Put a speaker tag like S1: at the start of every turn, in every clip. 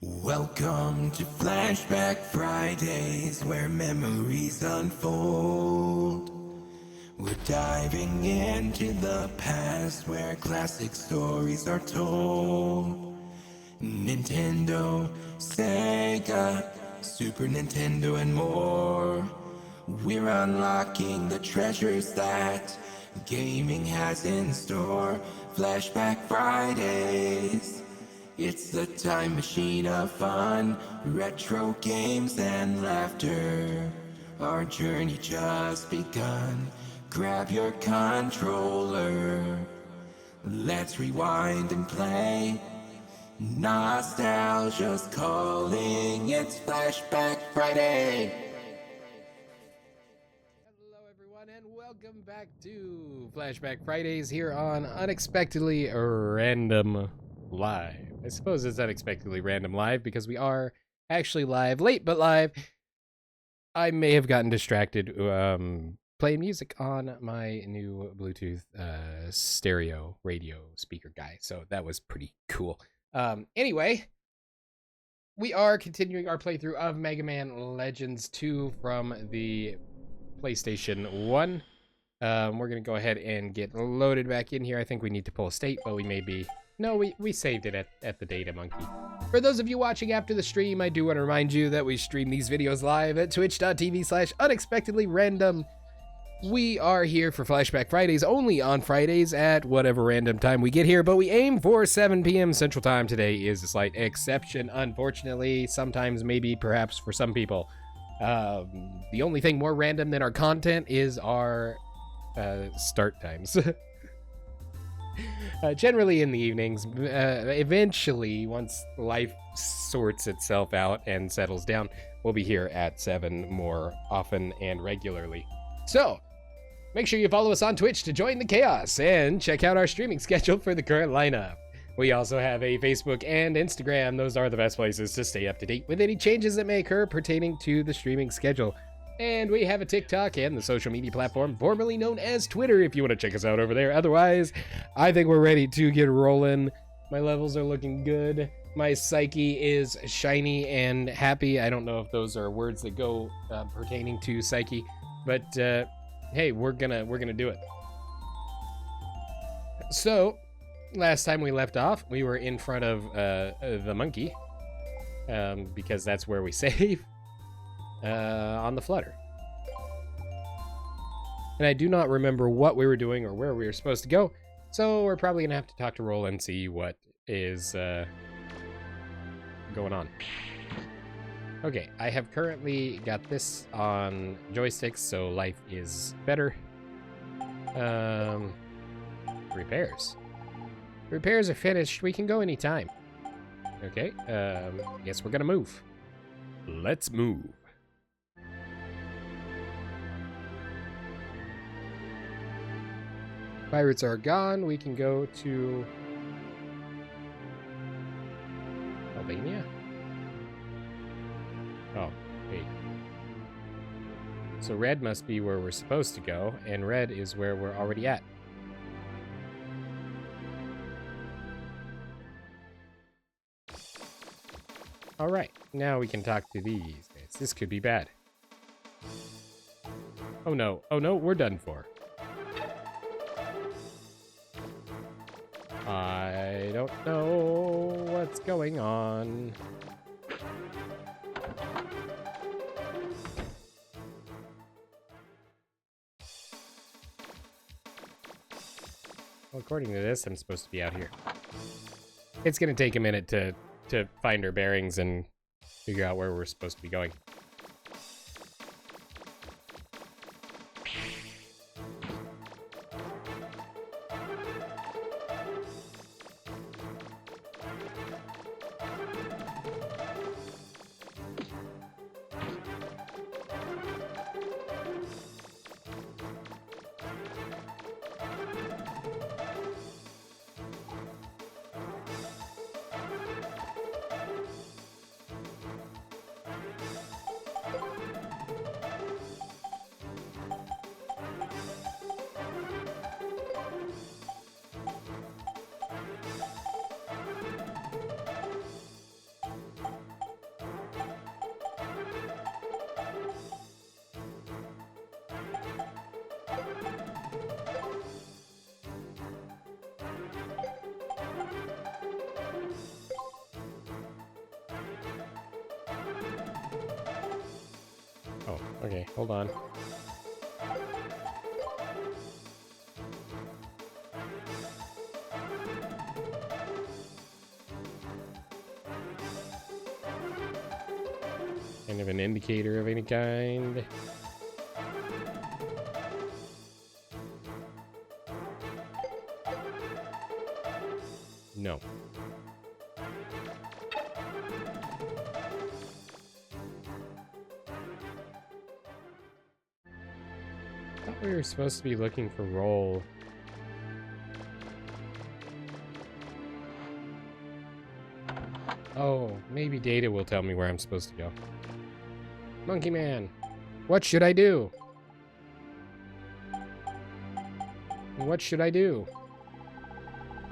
S1: Welcome to Flashback Fridays, where memories unfold. We're diving into the past, where classic stories are told. Nintendo, Sega, Super Nintendo, and more. We're unlocking the treasures that gaming has in store. Flashback Fridays. It's the time machine of fun, retro games and laughter. Our journey just begun. Grab your controller. Let's rewind and play. Nostalgia's calling. It's Flashback Friday.
S2: Hello everyone and welcome back to Flashback Fridays here on Unexpectedly Random Live. I suppose it's unexpectedly random live because we are actually live, late but live. I may have gotten distracted playing music on my new Bluetooth stereo radio speaker guy, so that was pretty cool. Anyway, we are continuing our playthrough of Mega Man Legends 2 from the PlayStation 1. We're gonna go ahead and get loaded back in here. I think we need to pull a state, but we may be... No, we saved it at the data monkey. For those of you watching after the stream, I do want to remind you that we stream these videos live at twitch.tv/unexpectedlyrandom. We are here for Flashback Fridays only on Fridays at whatever random time we get here, but we aim for 7 p.m. Central Time. Today is a slight exception, unfortunately. Sometimes, maybe, perhaps for some people. The only thing more random than our content is our start times. Generally in the evenings. Eventually, once life sorts itself out and settles down, we'll be here at 7 more often and regularly. So, make sure you follow us on Twitch to join the chaos and check out our streaming schedule for the current lineup. We also have a Facebook and Instagram. Those are the best places to stay up to date with any changes that may occur pertaining to the streaming schedule. And we have a TikTok and the social media platform formerly known as Twitter if you want to check us out over there. Otherwise, I think we're ready to get rolling. My levels are looking good. My psyche is shiny and happy. I don't know if those are words that go pertaining to psyche, but hey, we're gonna do it. So, last time we left off, we were in front of the monkey, because that's where we save. On the flutter. And I do not remember what we were doing or where we were supposed to go, so we're probably gonna have to talk to Roll and see what is going on. Okay, I have currently got this on joysticks, so life is better. Repairs. Repairs are finished. We can go anytime. Okay, guess we're gonna move. Let's move. Pirates are gone. We can go to Albania. Oh, wait. So red must be where we're supposed to go, and red is where we're already at. All right, now we can talk to these guys. This could be bad. Oh no, we're done for. I don't know what's going on. Well, according to this, I'm supposed to be out here. It's gonna take a minute to find our bearings and figure out where we're supposed to be going. Oh, okay, hold on. Kind of an indicator of any kind. No. I thought we were supposed to be looking for roll. Oh, maybe Data will tell me where I'm supposed to go. Monkey Man, what should I do? What should I do?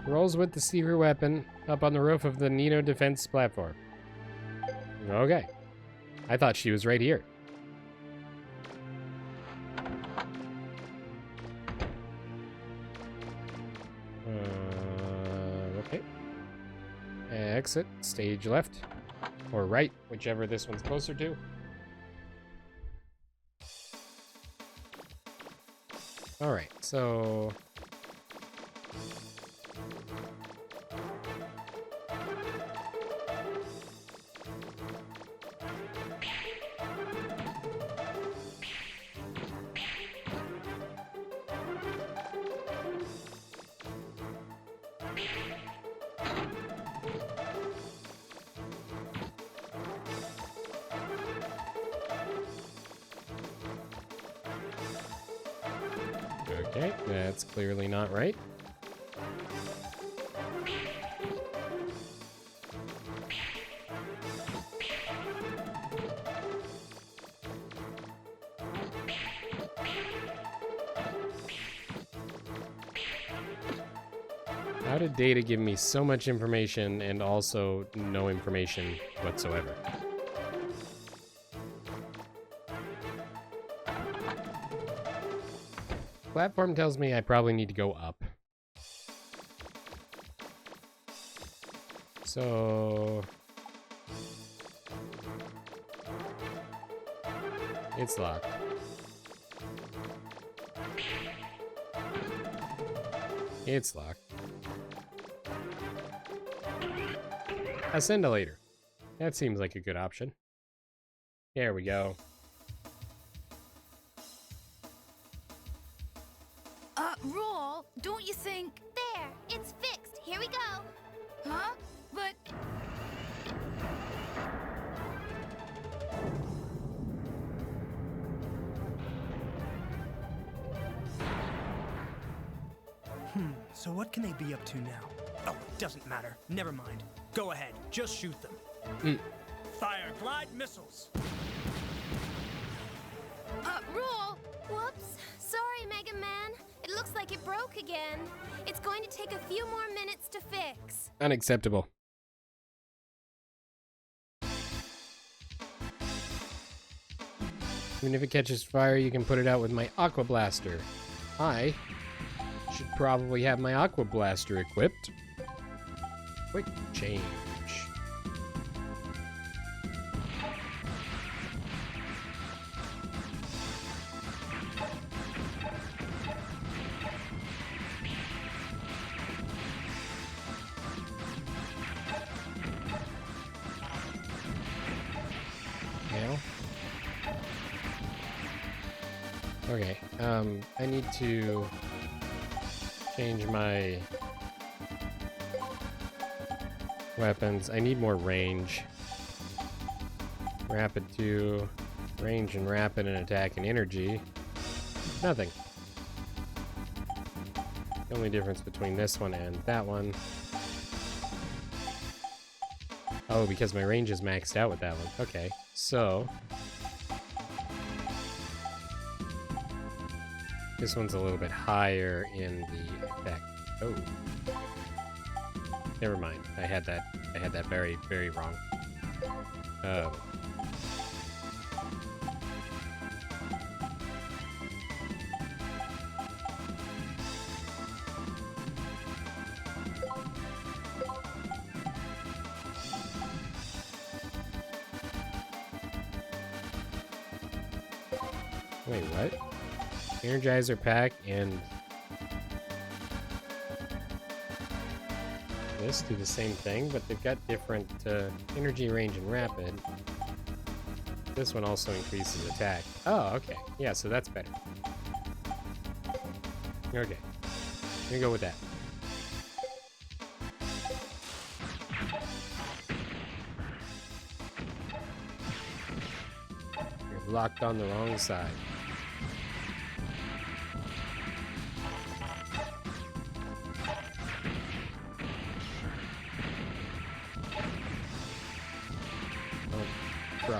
S2: Rolls with the secret weapon up on the roof of the Nino defense platform. Okay. I thought she was right here. Okay. Exit, stage left, or right, whichever this one's closer to. Alright, so... Okay, that's clearly not right. How did Data give me so much information and also no information whatsoever? Platform tells me I probably need to go up. So... it's locked. It's locked. Ascend later. That seems like a good option. There we go.
S3: Roll, don't you think?
S4: There, it's fixed. Here we go.
S3: Huh? But...
S5: So what can they be up to now? Oh, it doesn't matter. Never mind. Go ahead. Just shoot them. Fire glide missiles.
S3: Roll!
S4: Whoops. Sorry, MegaMan. It looks like it broke again. It's going to take a few more minutes to fix.
S2: Unacceptable. Even if it catches fire, you can put it out with my Aqua Blaster. I should probably have my Aqua Blaster equipped. Quick change. Okay, I need to change my weapons. I need more range. Rapid 2, range and rapid and attack and energy. Nothing. The only difference between this one and that one. Oh, because my range is maxed out with that one. Okay, so... this one's a little bit higher in the effect. Oh. Never mind. I had that very, very wrong. Wait, what? Energizer pack and this do the same thing, but they've got different energy range and rapid. This one also increases attack. Oh, okay. Yeah, so that's better. Okay. I'm gonna go with that. You're locked on the wrong side. Oh, bro.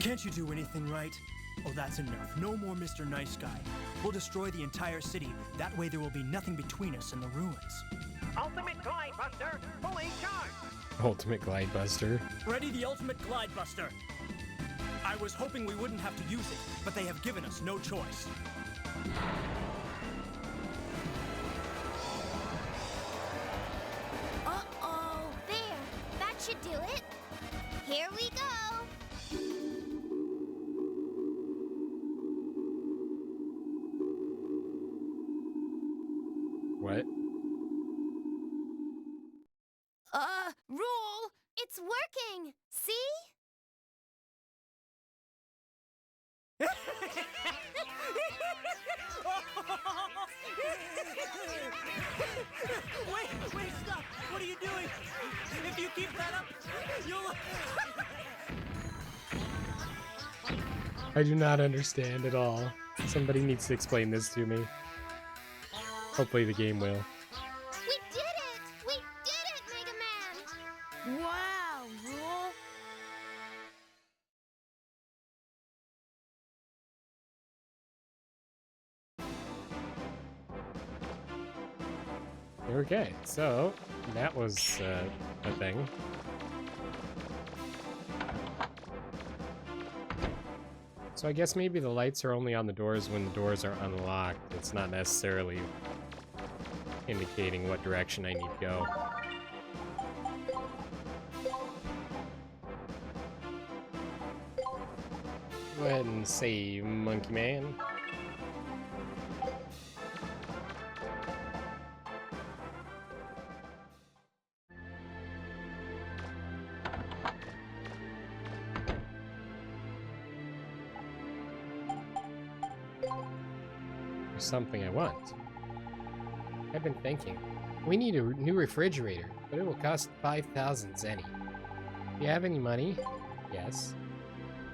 S5: Can't you do anything right? Oh, that's enough. No more Mr. Nice Guy. We'll destroy the entire city. That way there will be nothing between us and the ruins.
S6: Ultimate Glide Buster, fully charged!
S2: Ultimate Glide Buster.
S5: Ready the Ultimate Glide Buster. I was hoping we wouldn't have to use it, but they have given us no choice.
S4: Uh-oh. There. That should do it. Here we go.
S2: What?
S4: Rule! It's working! See?
S5: Wait, stop! What are you doing? If you keep that up, you'll...
S2: I do not understand at all. Somebody needs to explain this to me. Hopefully the game will.
S4: We did it! We did it, Mega Man!
S3: Wow, Rule.
S2: Okay, so that was a thing. So I guess maybe the lights are only on the doors when the doors are unlocked. It's not necessarily indicating what direction I need to go. Go ahead and save Monkey Man. There's something I want. I've been thinking. We need a new refrigerator, but it will cost 5,000 zenny. Do you have any money? Yes.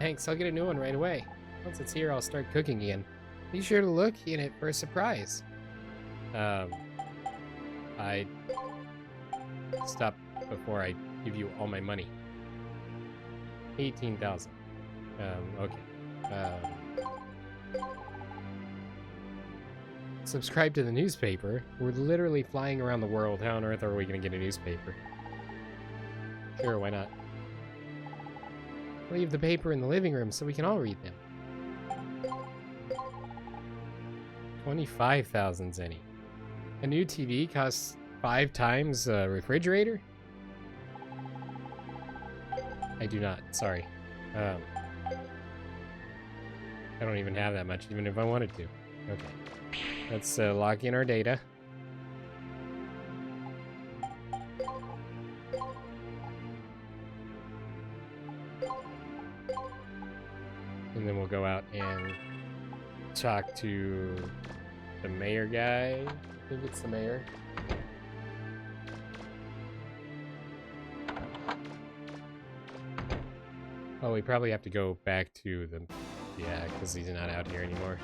S2: Thanks, I'll get a new one right away. Once it's here, I'll start cooking again. Be sure to look in it for a surprise. I... Stop before I give you all my money. 18,000. Okay. Subscribe to the newspaper? We're literally flying around the world. How on earth are we going to get a newspaper? Sure, why not? Leave the paper in the living room so we can all read them. 25,000 zenny. A new TV costs 5 times a refrigerator? I do not. Sorry. I don't even have that much, even if I wanted to. Okay. Let's lock in our data. And then we'll go out and talk to the mayor guy. I think it's the mayor. Oh, we probably have to go back to the... Yeah, because he's not out here anymore.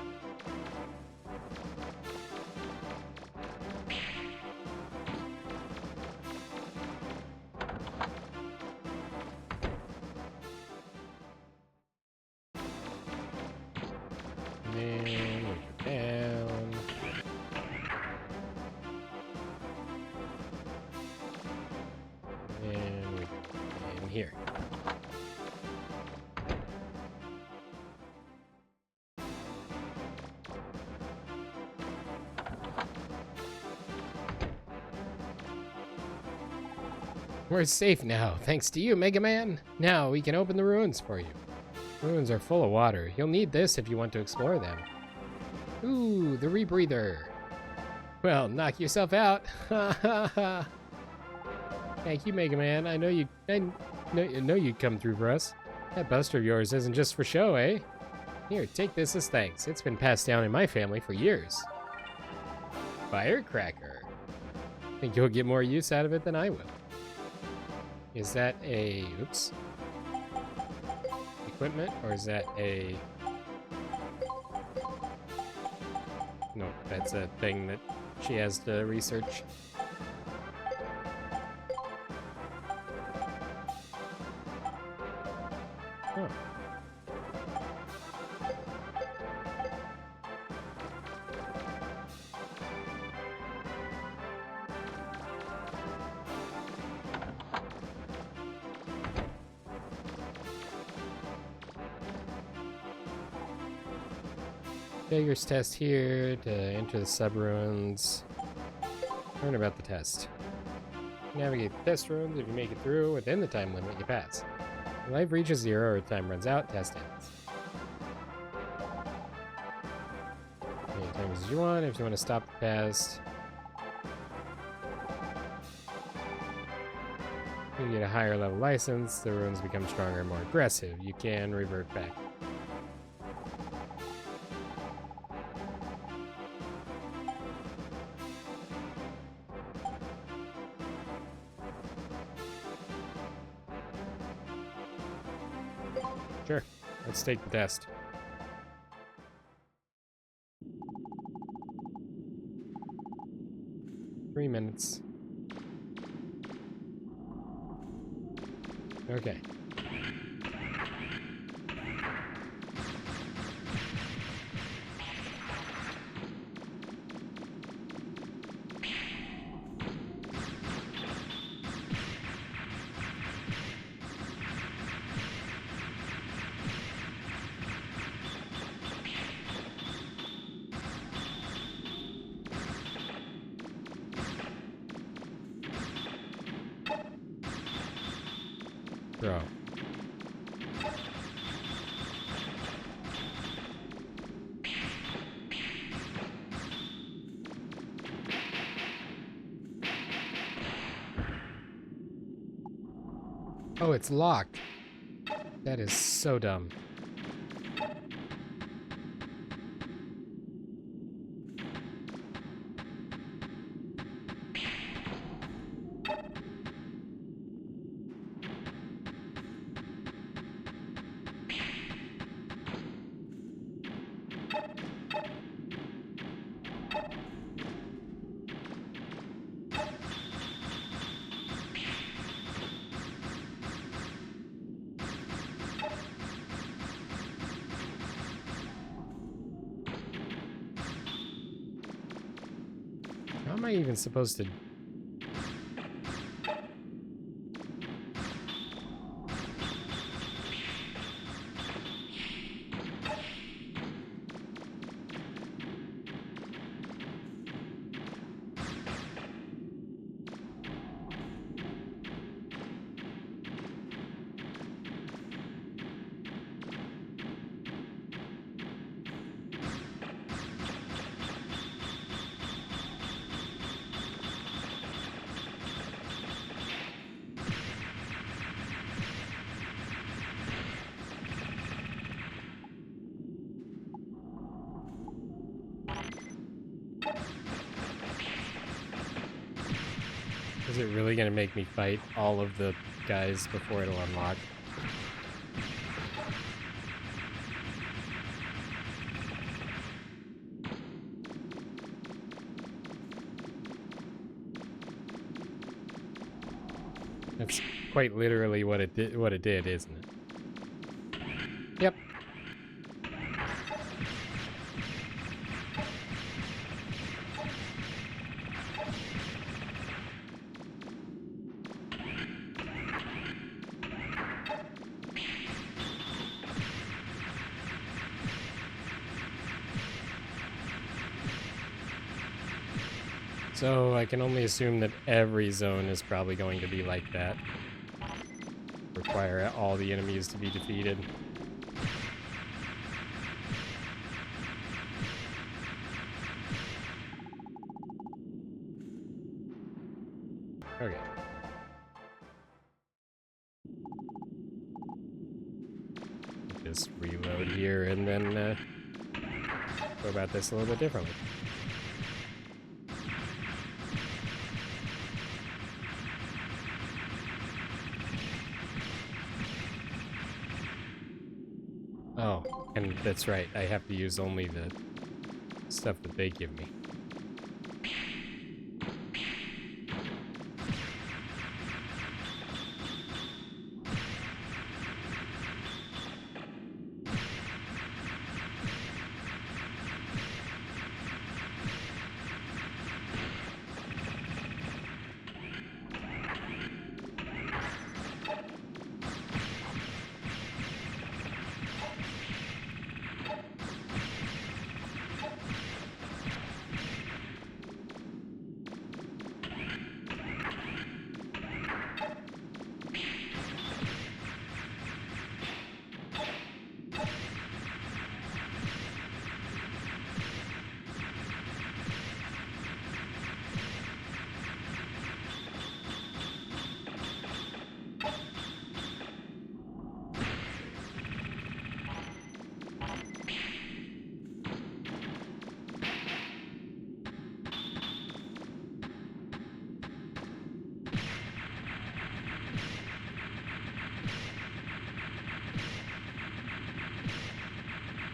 S2: here. We're safe now, thanks to you, Mega Man. Now we can open the ruins for you. Ruins are full of water. You'll need this if you want to explore them. Ooh, the rebreather. Well, knock yourself out. Ha ha ha. Thank you, Mega Man. I know you'd come through for us. That buster of yours isn't just for show, eh? Here, take this as thanks. It's been passed down in my family for years. Firecracker. Think you'll get more use out of it than I will. Is that a... oops. Equipment? Or is that a... no, that's a thing that she has to research. Oh. Beggar's test here to enter the sub-ruins. Learn about the test. Navigate the test ruins. If you make it through within the time limit, you pass. If life reaches 0 or time runs out, test ends. Any time as you want. If you want to stop the test, you get a higher level license. The ruins become stronger and more aggressive. You can revert back. Sure, let's take the test. Three minutes. Okay. Throw. Oh, it's locked. That is so dumb. How am I even supposed to... Is it really gonna make me fight all of the guys before it'll unlock? That's quite literally what it did, isn't it? Yep. So I can only assume that every zone is probably going to be like that. Require all the enemies to be defeated. Okay. Just reload here and then go about this a little bit differently. Oh, and that's right. I have to use only the stuff that they give me.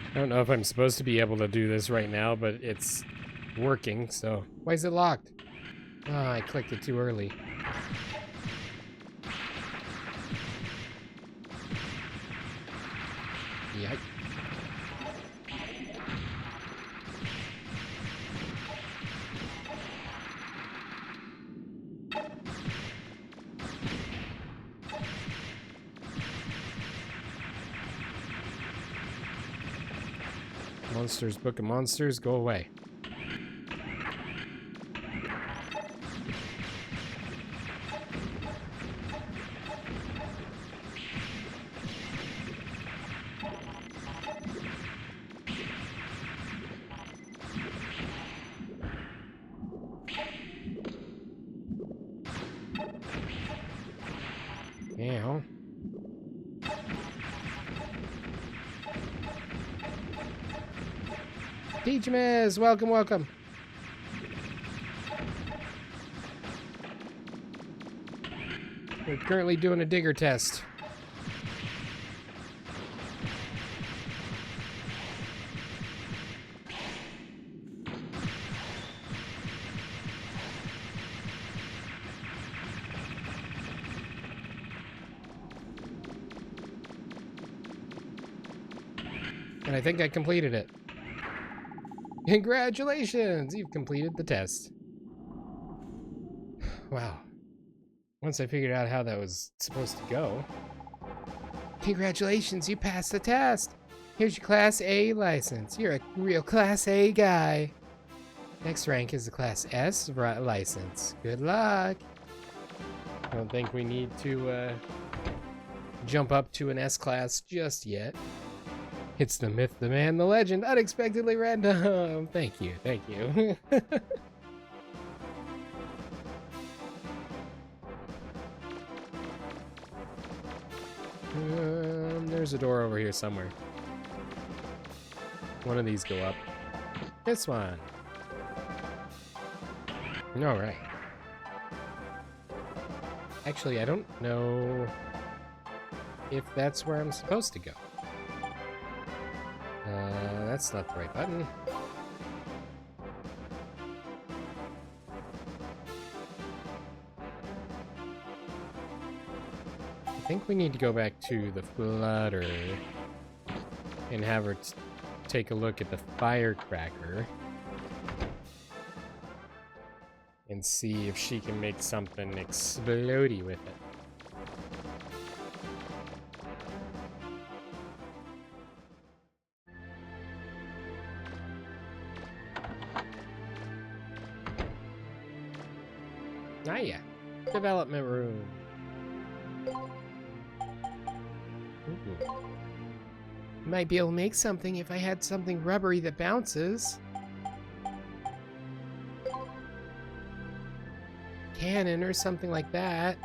S2: I don't know if I'm supposed to be able to do this right now, but it's working, so... Why is it locked? Ah, I clicked it too early. Yikes. Monsters, Book of Monsters, go away. Meow. Teachmas, welcome, welcome. We're currently doing a digger test. And I think I completed it. Congratulations! You've completed the test. Wow. Once I figured out how that was supposed to go. Congratulations, you passed the test! Here's your Class A license. You're a real Class A guy. Next rank is the Class S license. Good luck! I don't think we need to jump up to an S class just yet. It's the myth, the man, the legend, unexpectedly random. Thank you, thank you. There's a door over here somewhere. One of these go up. This one. All right. Actually, I don't know if that's where I'm supposed to go. That's not the right button. I think we need to go back to the Flutter and have her take a look at the firecracker and see if she can make something explodey with it. Ah, yeah. Development room. Ooh. Might be able to make something if I had something rubbery that bounces. Cannon or something like that.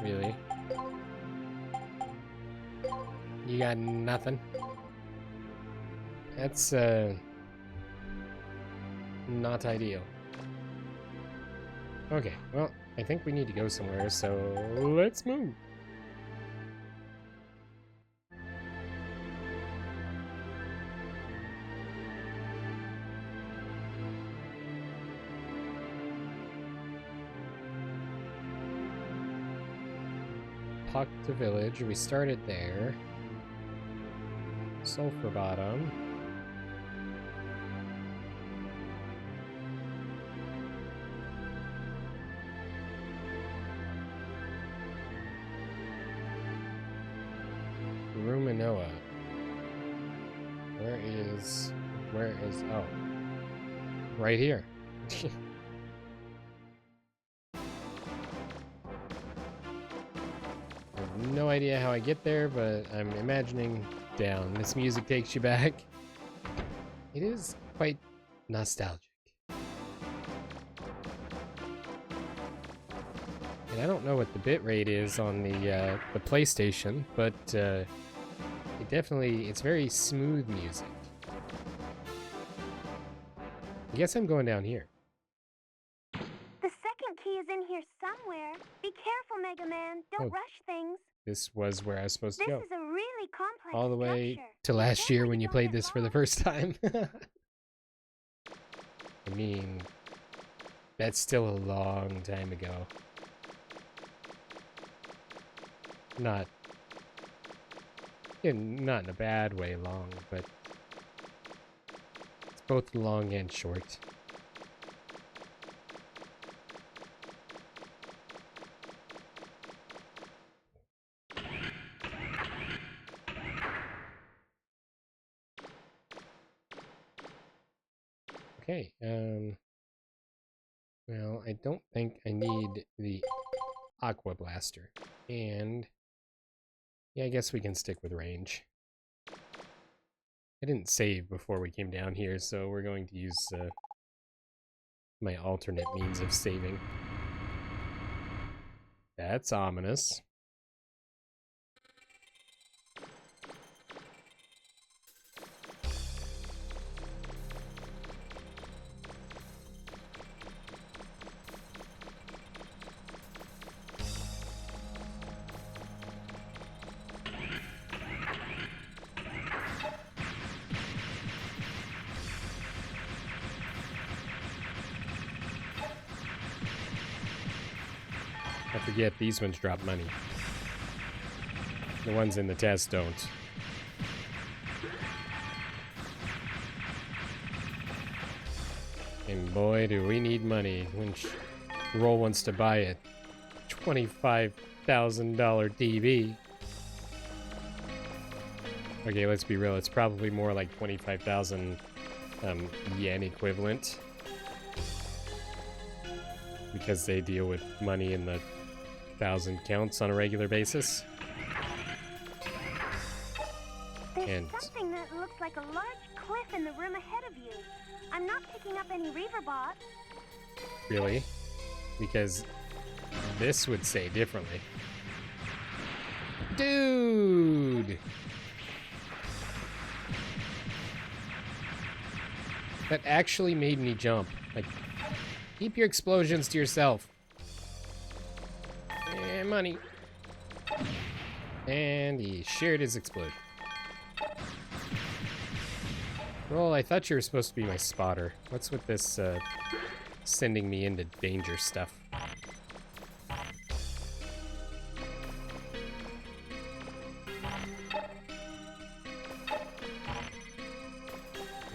S2: Really? You got nothing? That's, not ideal. Okay, well, I think we need to go somewhere, so let's move. Puck to village. We started there. Sulphur-Bottom. Ruminoa. Where is, oh. Right here. No idea how I get there, but I'm imagining down. This music takes you back. It is quite nostalgic. And I don't know what the bitrate is on the PlayStation, but it's very smooth music. I guess I'm going down here.
S4: The second key is in here somewhere. Be careful, Mega Man. Don't rush things.
S2: This was where I was supposed to go.
S4: This is a really complex
S2: All the way
S4: structure.
S2: to last year when you
S4: Don't
S2: played
S4: get
S2: this for the
S4: lost.
S2: first time. I mean, that's still a long time ago. Not in a bad way long, but it's both long and short. Okay, well, I don't think I need the Aqua Blaster. And yeah, I guess we can stick with range. I didn't save before we came down here, so we're going to use my alternate means of saving. That's ominous. I forget, these ones drop money. The ones in the test don't. And boy, do we need money when Roll wants to buy a $25,000 TV. Okay, let's be real. It's probably more like 25,000 yen equivalent. Because they deal with money in the 1,000 counts on a regular basis.
S4: There's something that looks like a large cliff in the room ahead of you. I'm not picking up any Reaver bots.
S2: Really? Because this would say differently. Dude! That actually made me jump. Like, keep your explosions to yourself. And money. And he shared his explosion. Roll, I thought you were supposed to be my spotter. What's with this, sending me into danger stuff?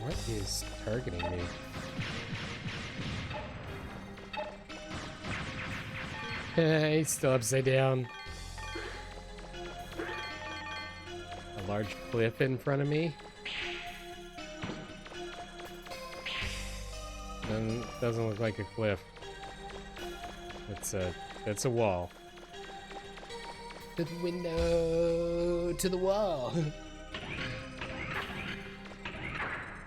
S2: What is targeting me? He's still upside down. A large cliff in front of me. Doesn't look like a cliff. That's a wall. To the window, to the wall.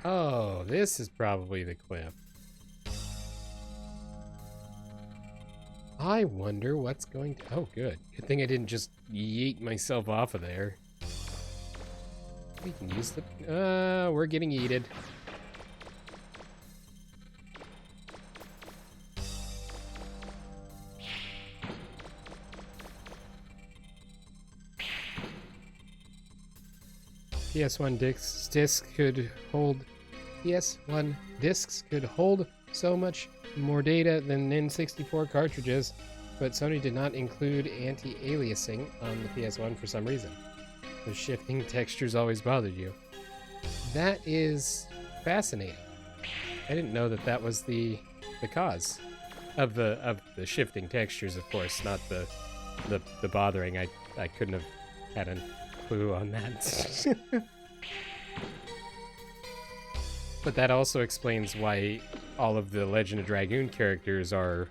S2: Oh, this is probably the cliff. I wonder what's going to... Oh, good. Good thing I didn't just yeet myself off of there. We can use the... we're getting yeeted. PS1 discs could hold... PS1 discs could hold so much more data than N64 cartridges, but Sony did not include anti-aliasing on the PS1 for some reason. The shifting textures always bothered you. That is fascinating. I didn't know that that was the cause of the shifting textures, of course, not the bothering. I couldn't have had a clue on that. But that also explains why all of the Legend of Dragoon characters are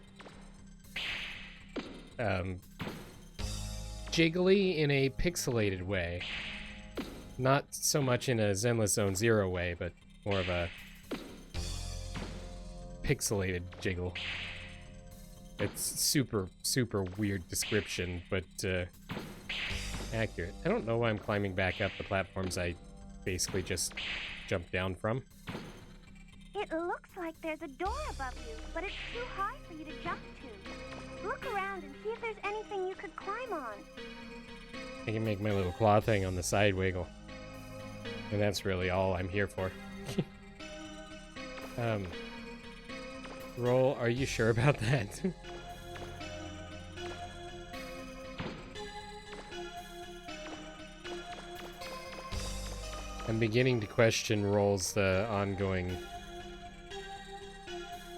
S2: jiggly in a pixelated way. Not so much in a Zenless Zone Zero way, but more of a pixelated jiggle. It's super, super weird description, but accurate. I don't know why I'm climbing back up the platforms I basically just jumped down from.
S7: It looks like there's a door above you, but it's too high for you to jump to. Look around and see if there's anything you could climb on.
S2: I can make my little claw thing on the side wiggle. And that's really all I'm here for. Roll, are you sure about that? I'm beginning to question Roll's ongoing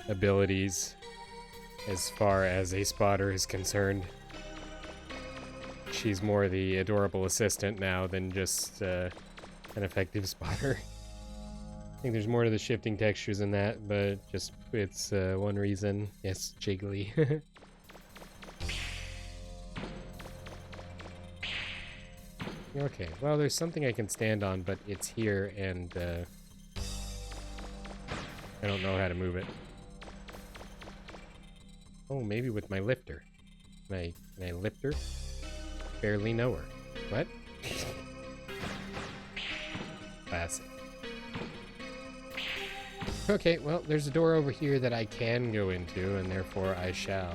S2: abilities as far as a spotter is concerned. She's more the adorable assistant now than just an effective spotter. I think there's more to the shifting textures than that, but just it's one reason. Yes, jiggly. Okay, well, there's something I can stand on, but it's here, and I don't know how to move it. Oh, maybe with my lifter. Can I lift her? Barely know her. What? Classic. Okay, well, there's a door over here that I can go into, and therefore I shall.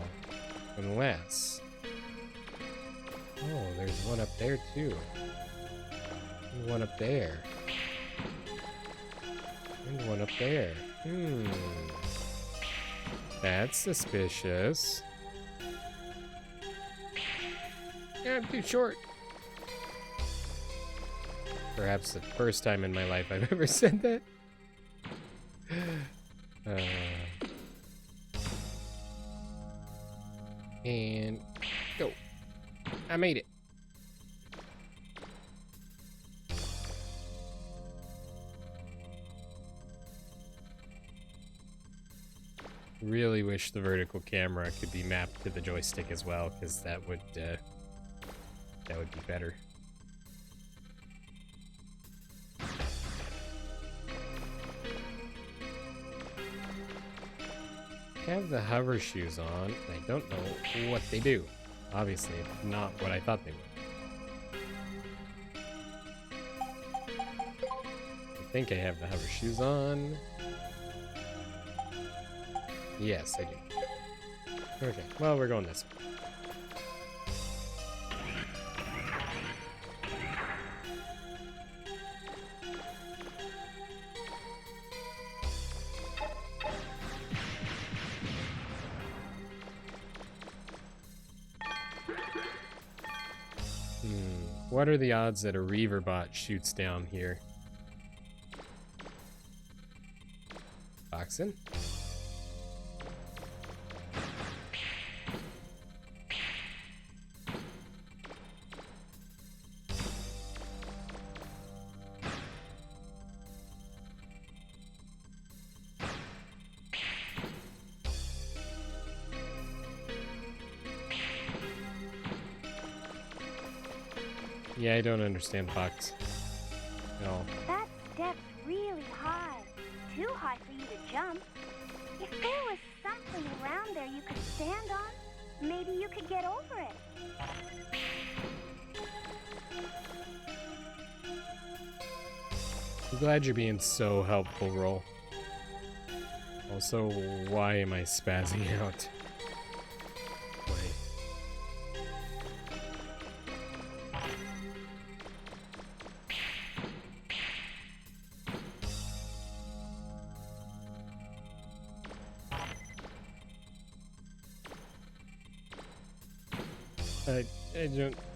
S2: Unless... Oh, there's one up there, too. And one up there. And one up there. That's suspicious. Yeah, I'm too short. Perhaps the first time in my life I've ever said that. And go. I made it. Really wish the vertical camera could be mapped to the joystick as well, because that would be better. Have the hover shoes on. I don't know what they do. Obviously, not what I thought they would. I think I have the hover shoes on. Yes, I do. Okay, well, we're going this way. What are the odds that a Reaverbot shoots down here? Boxing? Yeah, I don't understand box. No.
S7: That step's really high. Too high for you to jump. If there was something around there you could stand on, maybe you could get over it.
S2: I'm glad you're being so helpful, Roll. Also, why am I spazzing out? Wait.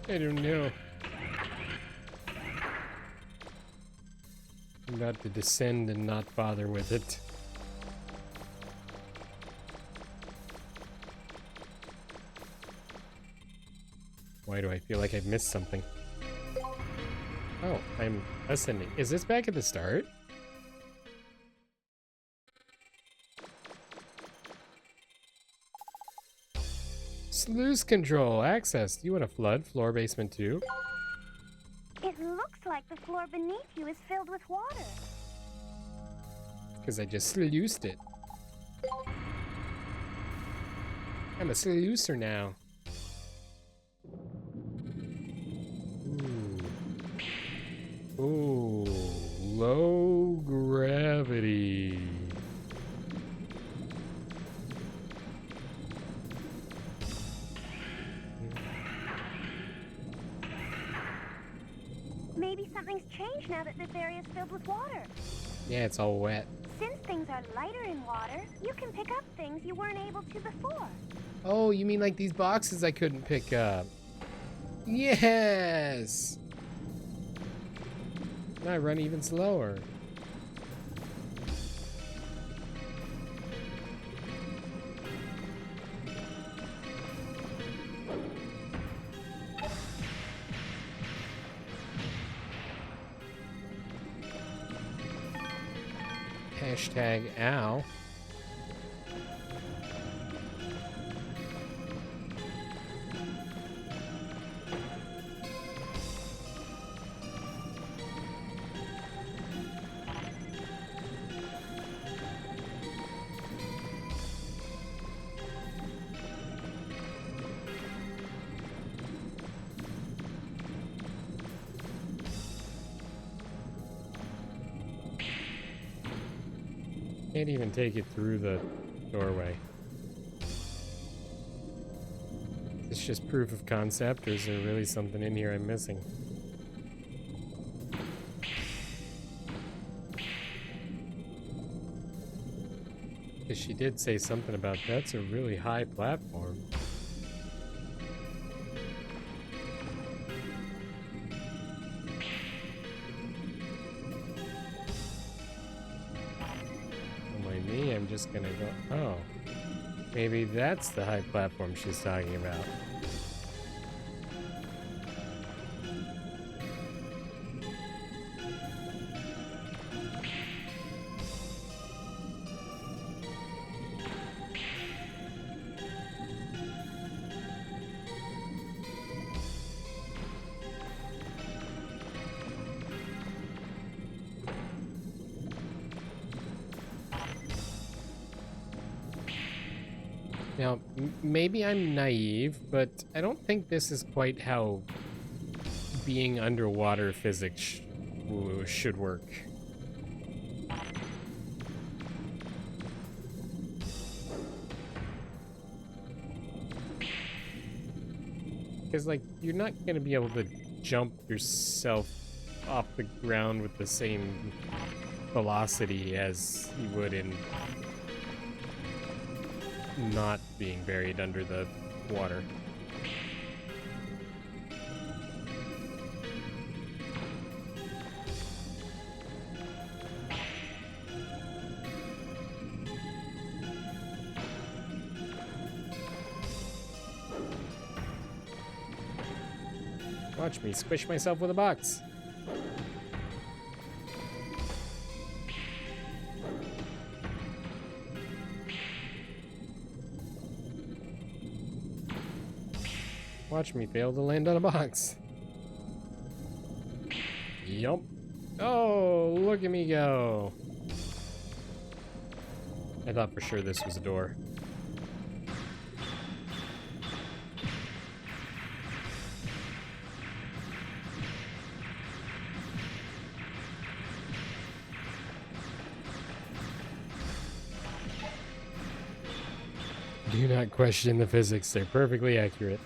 S2: I don't know. I'm about to descend and not bother with it. Why do I feel like I've missed something? Oh, I'm ascending. Is this back at the start? Sluice control access. Do you want to flood floor basement 2?
S7: It looks like the floor beneath you is filled with water.
S2: Because I just sluiced it. I'm a sluicer now. Ooh. Ooh. Low gravity.
S7: Maybe something's changed now that this area is filled with water.
S2: Yeah, it's all wet.
S7: Since things are lighter in water, you can pick up things you weren't able to before.
S2: Oh, you mean like these boxes I couldn't pick up? Yes! Now I run even slower. Hashtag ow. Can't even take it through the doorway. Is this just proof of concept, or is there really something in here I'm missing? Because she did say something about that's a really high platform. I'm just gonna go. Oh, maybe that's the high platform she's talking about. Now, maybe I'm naive, but I don't think this is quite how being underwater physics should work. Because, like, you're not going to be able to jump yourself off the ground with the same velocity as you would in not being buried under the water. Watch me squish myself with a box. Watch me fail to land on a box. Yup. Oh, look at me go. I thought for sure this was a door. Do not question the physics, they're perfectly accurate.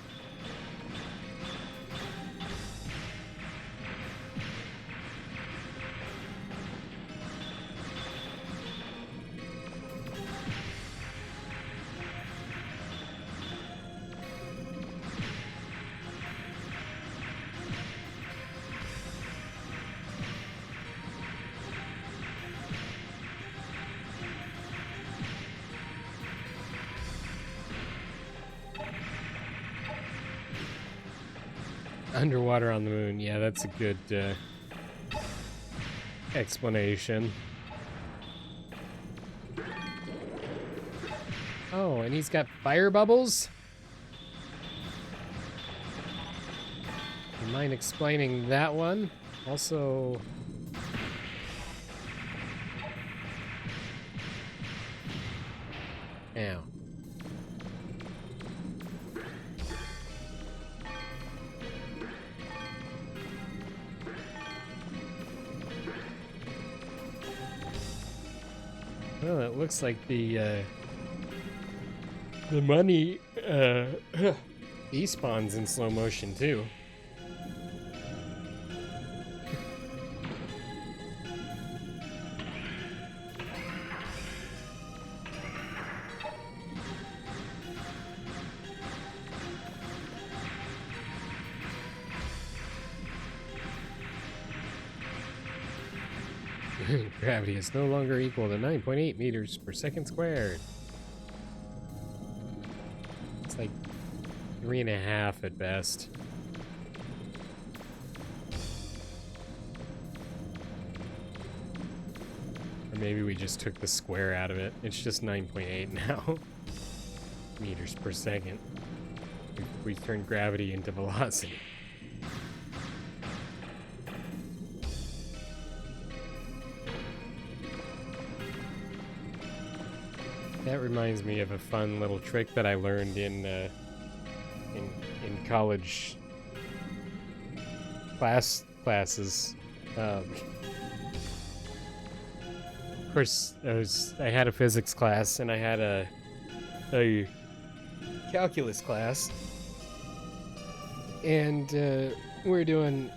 S2: Underwater on the moon. Yeah, that's a good explanation. Oh, and he's got fire bubbles? You mind explaining that one? Also... Ow. Well, it looks like the money despawns in slow motion too. Gravity is no longer equal to 9.8 meters per second squared. It's like 3.5 at best. Or maybe we just took the square out of it. It's just 9.8 now. Meters per second. We turned gravity into velocity. That reminds me of a fun little trick that I learned in college classes. Of course, I had a physics class and I had a calculus class, and we were doing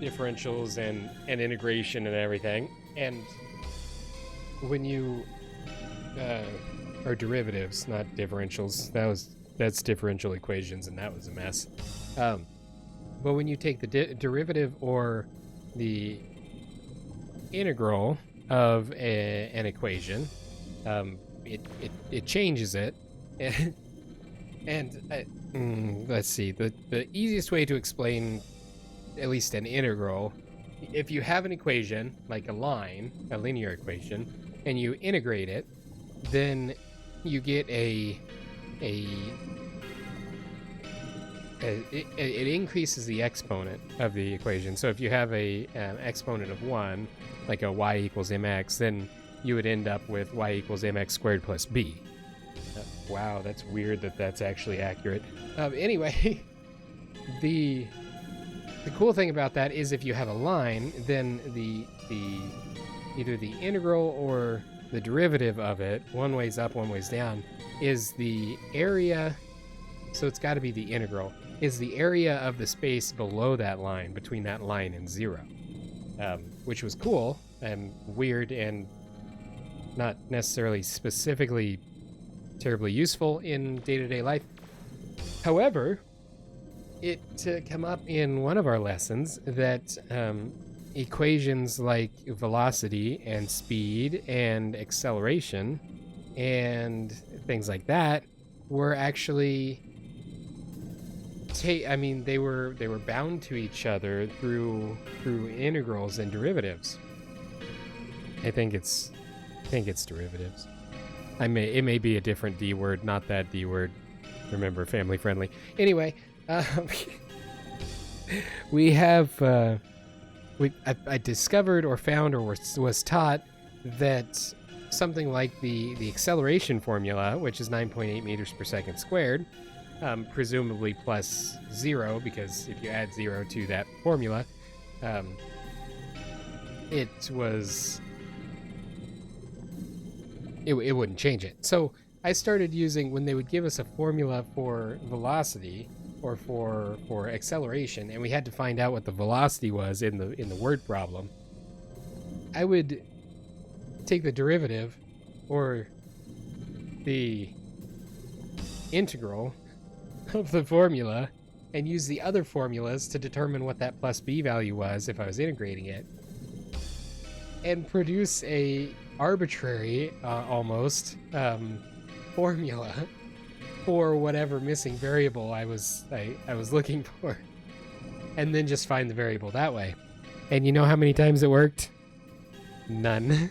S2: differentials and integration and everything. And when you or derivatives, not differentials. That's differential equations, and that was a mess. But when you take the derivative or the integral of an equation, it changes it. And let's see, the easiest way to explain at least an integral, if you have an equation like a linear equation, and you integrate it, then you get it increases the exponent of the equation. So if you have an exponent of 1, like a y equals mx, then you would end up with y equals mx squared plus b. Wow, that's weird that that's actually accurate. Anyway, the cool thing about that is if you have a line, then either the integral or the derivative of it, one way's up, one way's down, is the area, so it's got to be the integral, is the area of the space below that line, between that line and 0. Which was cool and weird and not necessarily specifically terribly useful in day-to-day life. However, it came up in one of our lessons that equations like velocity and speed and acceleration and things like that were actually they were bound to each other through integrals and derivatives. I think it's derivatives. It may be a different D word, not that D word. Remember, family friendly. Anyway, we have I discovered or found or was taught that something like the acceleration formula, which is 9.8 meters per second squared, presumably plus 0, because if you add 0 to that formula, it wouldn't change it. So I started using, when they would give us a formula for velocity or for acceleration, and we had to find out what the velocity was in the word problem, I would take the derivative or the integral of the formula and use the other formulas to determine what that plus b value was if I was integrating it, and produce a arbitrary almost formula for whatever missing variable I was looking for, and then just find the variable that way. And you know how many times it worked? None.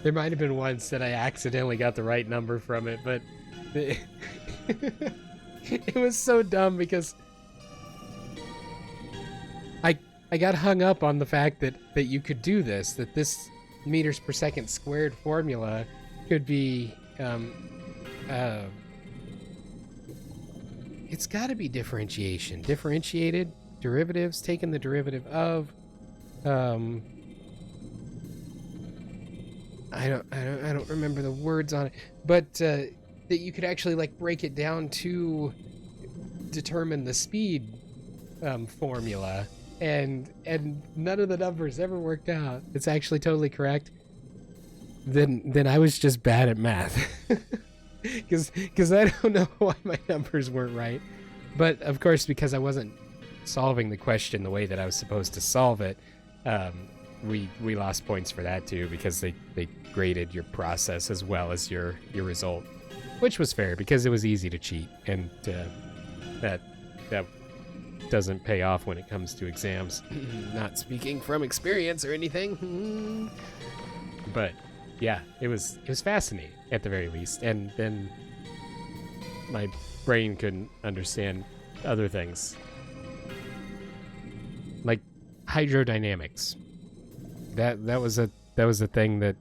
S2: There might have been once that I accidentally got the right number from it, but it was so dumb because I got hung up on the fact that you could do this, that this meters per second squared formula could be it's got to be differentiated derivatives, taking the derivative of I don't remember the words on it, but that you could actually like break it down to determine the speed formula, and none of the numbers ever worked out. It's actually totally correct. Then I was just bad at math. Because I don't know why my numbers weren't right. But of course, because I wasn't solving the question the way that I was supposed to solve it, we lost points for that too, because they graded your process as well as your result, which was fair because it was easy to cheat, and that doesn't pay off when it comes to exams. Not speaking from experience or anything, but yeah, it was fascinating at the very least, and then my brain couldn't understand other things like hydrodynamics. That was a thing that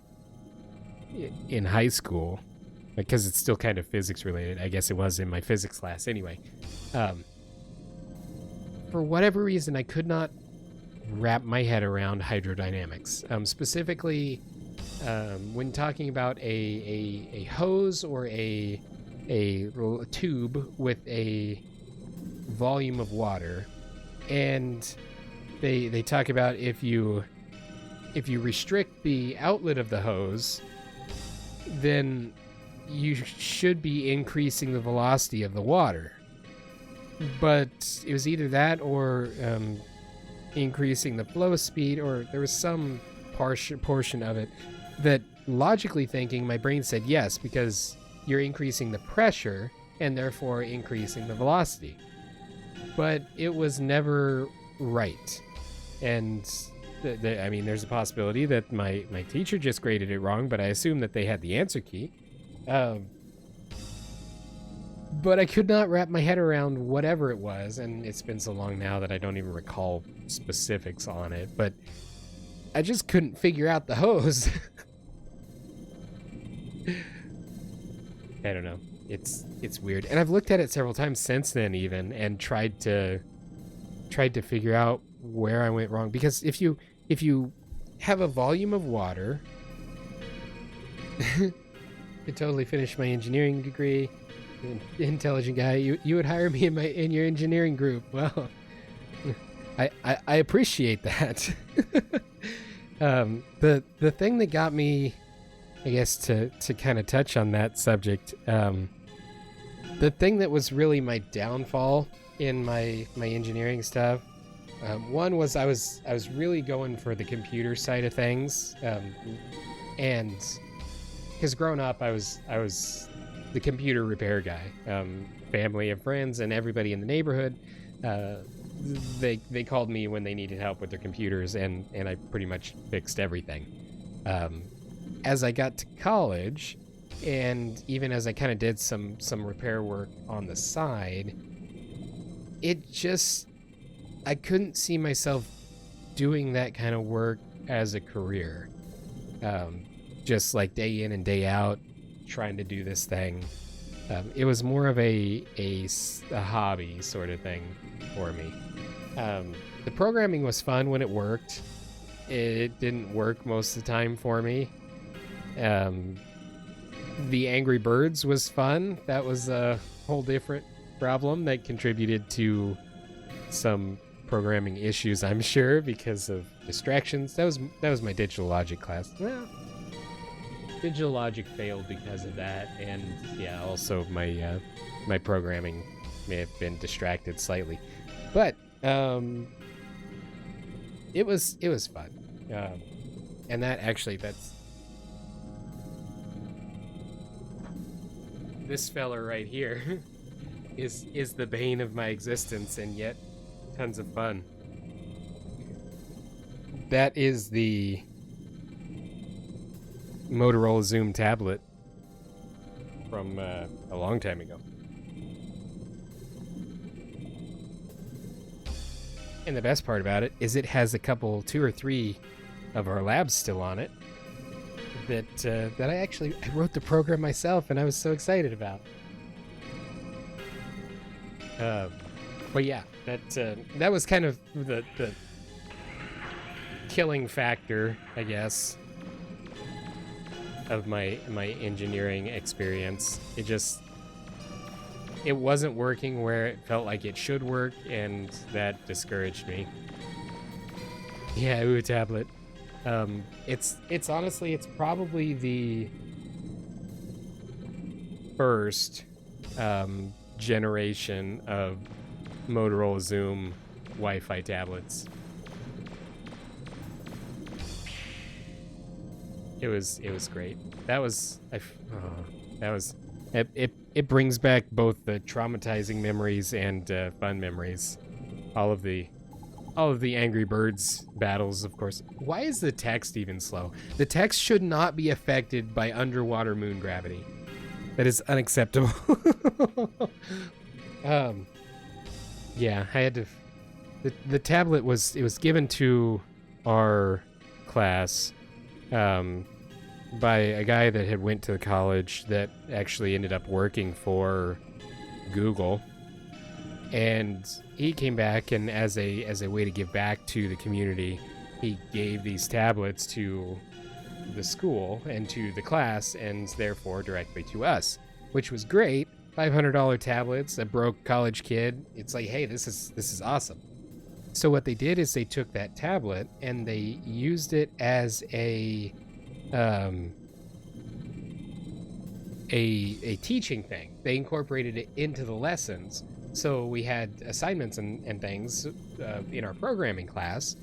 S2: in high school, because it's still kind of physics related. I guess it was in my physics class anyway. For whatever reason, I could not wrap my head around hydrodynamics. Specifically, when talking about a hose or a tube with a volume of water, and they talk about if you restrict the outlet of the hose, then you should be increasing the velocity of the water. But it was either that or increasing the flow speed, or there was some portion of it that, logically thinking, my brain said yes, because you're increasing the pressure and therefore increasing the velocity. But it was never right. And I mean, there's a possibility that my teacher just graded it wrong, but I assume that they had the answer key. But I could not wrap my head around whatever it was, and it's been so long now that I don't even recall specifics on it, but I just couldn't figure out the hose. I don't know. It's weird. And I've looked at it several times since then even, and tried to figure out where I went wrong, because if you have a volume of water, I totally finished my engineering degree. Intelligent guy, you would hire me in your engineering group. Well, I appreciate that. The thing that got me, I guess, to kind of touch on that subject, the thing that was really my downfall in my engineering stuff, one was I was really going for the computer side of things, and because growing up I was the computer repair guy. Family and friends and everybody in the neighborhood, they called me when they needed help with their computers, and I pretty much fixed everything. As I got to college, and even as I kind of did some repair work on the side, I couldn't see myself doing that kind of work as a career. Just like day in and day out, trying to do this thing. It was more of a hobby sort of thing for me. The programming was fun when it worked. It didn't work most of the time for me. The Angry Birds was fun. That was a whole different problem that contributed to some programming issues, I'm sure, because of distractions. That was my digital logic class. Well, digital logic failed because of that, and yeah, also my my programming may have been distracted slightly, but it was fun, and that's this fella right here is the bane of my existence, and yet tons of fun. That is the Motorola Zoom tablet from a long time ago. And the best part about it is it has a couple, 2 or 3 of our labs still on it that I wrote the program myself, and I was so excited about. But yeah, that was kind of the killing factor, I guess, of my engineering experience. It wasn't working where it felt like it should work, and that discouraged me. Yeah, ooh, tablet. It's honestly, it's probably the first generation of Motorola Zoom Wi-Fi tablets. It was great. It brings back both the traumatizing memories and fun memories. All of the Angry Birds battles, of course. Why is the text even slow? The text should not be affected by underwater moon gravity. That is unacceptable. Yeah, I had to. The tablet was given to our class by a guy that had went to college that actually ended up working for Google, and he came back, and as a way to give back to the community, he gave these tablets to the school and to the class, and therefore directly to us, which was great. $500 tablets, a broke college kid. It's like, hey, this is awesome. So what they did is they took that tablet and they used it as a teaching thing. They incorporated it into the lessons. So we had assignments and things in our programming class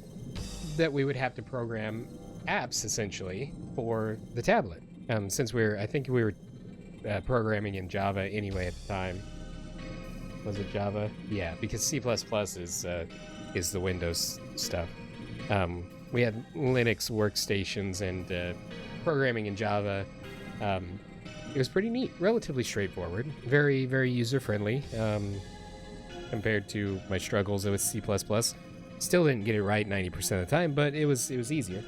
S2: that we would have to program apps essentially for the tablet. Since I think we were programming in Java anyway at the time. Was it Java? Yeah, because C++ is the Windows stuff. We had Linux workstations and programming in Java. It was pretty neat, relatively straightforward, very, very user-friendly compared to my struggles with C++. Still didn't get it right 90% of the time, but it was easier.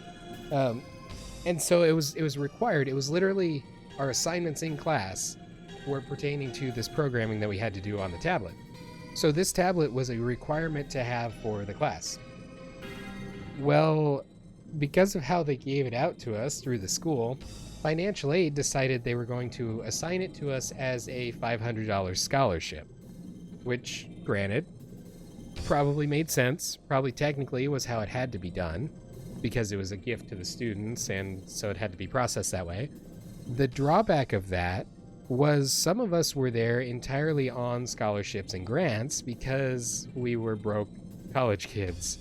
S2: And so it was required. It was literally our assignments in class were pertaining to this programming that we had to do on the tablet. So this tablet was a requirement to have for the class. Well, because of how they gave it out to us through the school, financial aid decided they were going to assign it to us as a $500 scholarship, which, granted, probably made sense. Probably technically was how it had to be done, because it was a gift to the students, and so it had to be processed that way. The drawback of that was some of us were there entirely on scholarships and grants because we were broke college kids.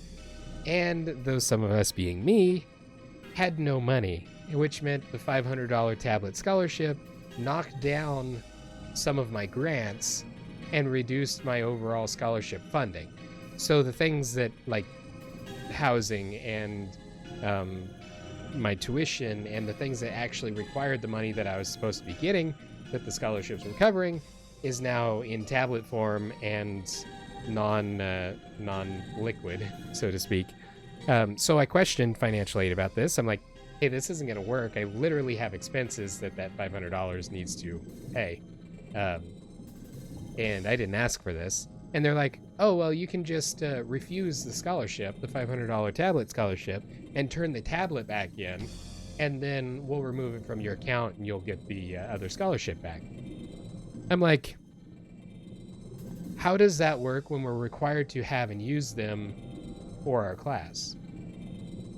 S2: And those some of us, being me, had no money, which meant the $500 tablet scholarship knocked down some of my grants and reduced my overall scholarship funding. So the things that, like housing and my tuition and the things that actually required the money that I was supposed to be getting, that the scholarships were covering, is now in tablet form and non-liquid, so to speak. So I questioned financial aid about this. I'm like, hey, this isn't going to work. I literally have expenses that $500 needs to pay. And I didn't ask for this. And they're like, oh, well, you can just refuse the scholarship, the $500 tablet scholarship, and turn the tablet back in, and then we'll remove it from your account and you'll get the other scholarship back. I'm like, how does that work when we're required to have and use them for our class?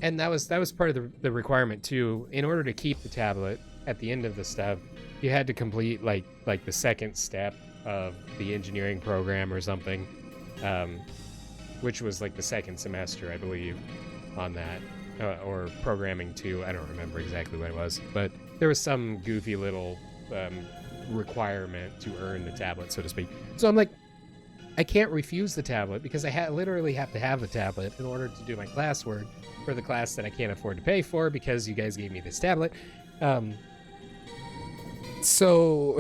S2: And that was part of the requirement too. In order to keep the tablet at the end of the stuff, you had to complete like the second step of the engineering program or something, which was like the second semester, I believe, on that, or programming 2. I don't remember exactly what it was, but there was some goofy little requirement to earn the tablet, so to speak. So I'm like, I can't refuse the tablet because I literally have to have the tablet in order to do my classwork for the class that I can't afford to pay for because you guys gave me this tablet. So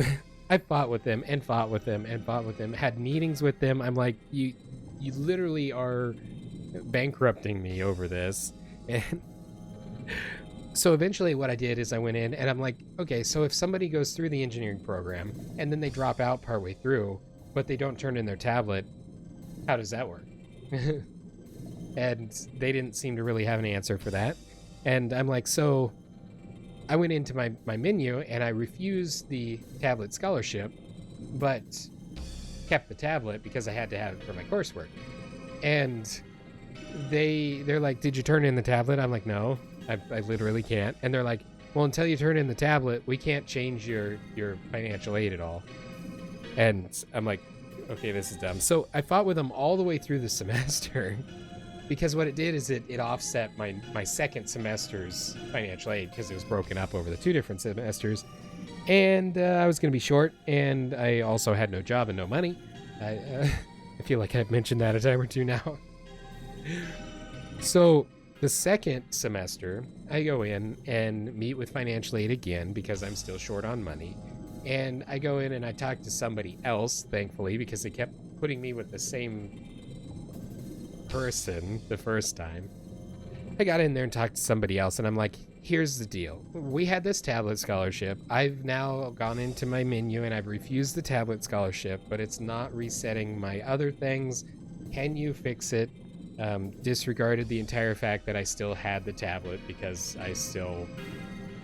S2: I fought with them and fought with them and fought with them, had meetings with them. I'm like, you literally are bankrupting me over this. And so eventually what I did is I went in and I'm like, okay, so if somebody goes through the engineering program and then they drop out partway through, but they don't turn in their tablet, how does that work? And they didn't seem to really have an answer for that. And I'm like, so I went into my menu and I refused the tablet scholarship, but kept the tablet because I had to have it for my coursework. And they're like, did you turn in the tablet? I'm like, no, I literally can't. And they're like, well, until you turn in the tablet, we can't change your financial aid at all. And I'm like, okay, this is dumb. So I fought with them all the way through the semester because what it did is it offset my second semester's financial aid because it was broken up over the 2 different semesters. And I was going to be short, and I also had no job and no money. I feel like I've mentioned that a time or two now. So the second semester, I go in and meet with financial aid again because I'm still short on money. And I go in and I talk to somebody else, thankfully, because they kept putting me with the same person the first time. I got in there and talked to somebody else, and I'm like, here's the deal. We had this tablet scholarship. I've now gone into my menu and I've refused the tablet scholarship, but it's not resetting my other things. Can you fix it? Disregarded the entire fact that I still had the tablet because I still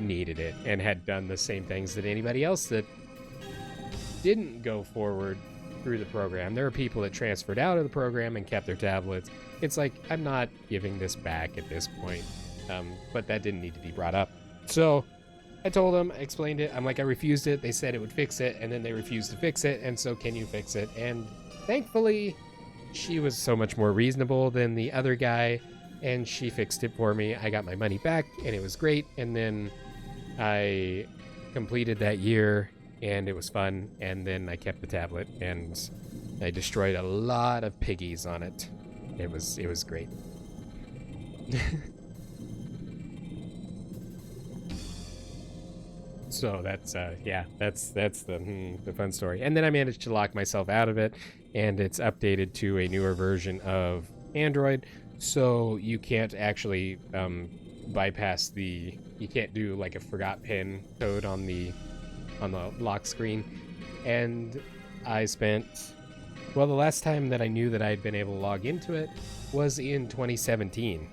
S2: needed it and had done the same things that anybody else that didn't go forward through the program. There are people that transferred out of the program and kept their tablets. It's like, I'm not giving this back at this point, but that didn't need to be brought up. So I told them, I explained it. I'm like, I refused it. They said it would fix it, and then they refused to fix it, and so can you fix it? And thankfully, she was so much more reasonable than the other guy, and she fixed it for me. I got my money back, and it was great, and then I completed that year, and it was fun, and then I kept the tablet, and I destroyed a lot of piggies on it. It was great. So that's the fun story. And then I managed to lock myself out of it, and it's updated to a newer version of Android, so you can't actually bypass you can't do like a forgot pin code on the lock screen. And I spent, well, the last time that I knew that I had been able to log into it was in 2017,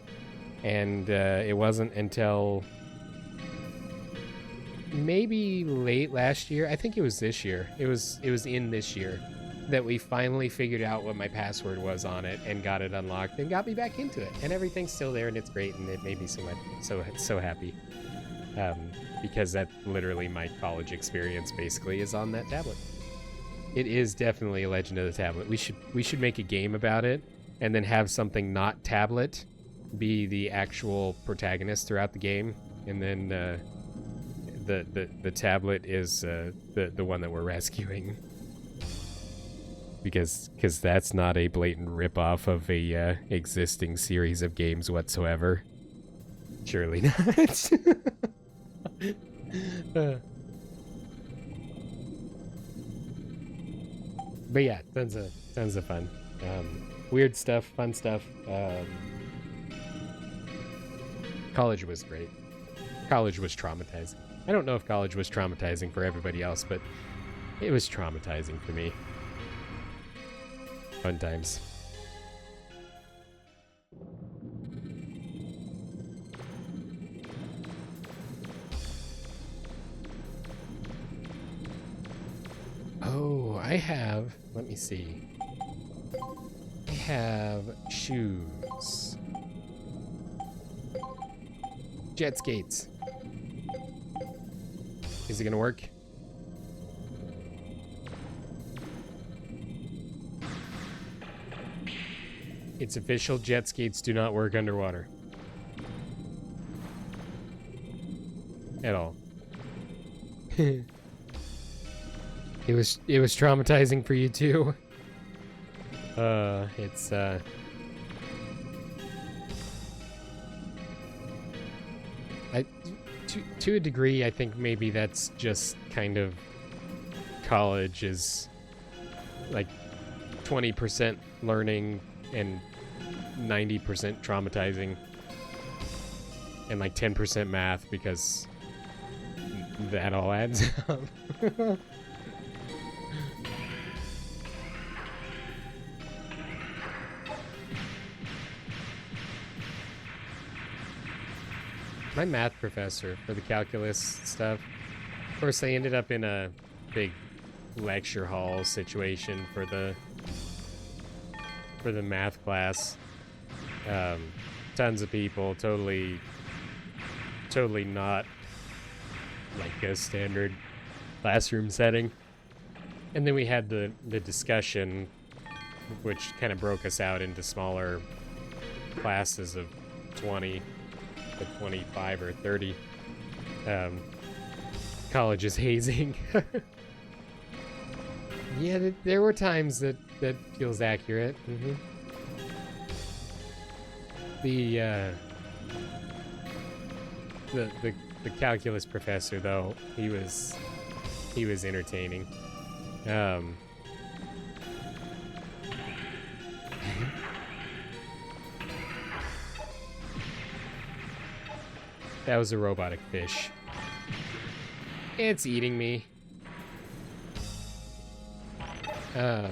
S2: and it wasn't until maybe late last year. I think it was this year. It was in this year that we finally figured out what my password was on it and got it unlocked and got me back into it. And everything's still there and it's great, and it made me so happy. Because that literally my college experience basically is on that tablet. It is definitely a Legend of the Tablet. We should make a game about it and then have something not tablet be the actual protagonist throughout the game, and then the tablet is the one that we're rescuing, because that's not a blatant ripoff of a existing series of games whatsoever. Surely not. But yeah, tons of fun, weird stuff, fun stuff. college was great. College was traumatizing. I don't know if college was traumatizing for everybody else, but it was traumatizing for me. Fun times. Oh, I have, let me see. I have shoes. Jet skates. Is it gonna work? It's official, jet skates do not work underwater. At all. It was traumatizing for you too. It's to a degree, I think maybe that's just kind of college is like 20% learning and 90% traumatizing and like 10% math because that all adds up. My math professor for the calculus stuff, of course, I ended up in a big lecture hall situation for the math class. Tons of people, totally not like a standard classroom setting. And then we had the discussion, which kind of broke us out into smaller classes of 20 to 25 or 30. College is hazing. Yeah, there were times that feels accurate. Mm-hmm. The calculus professor, though, he was entertaining. That was a robotic fish. It's eating me. Yeah.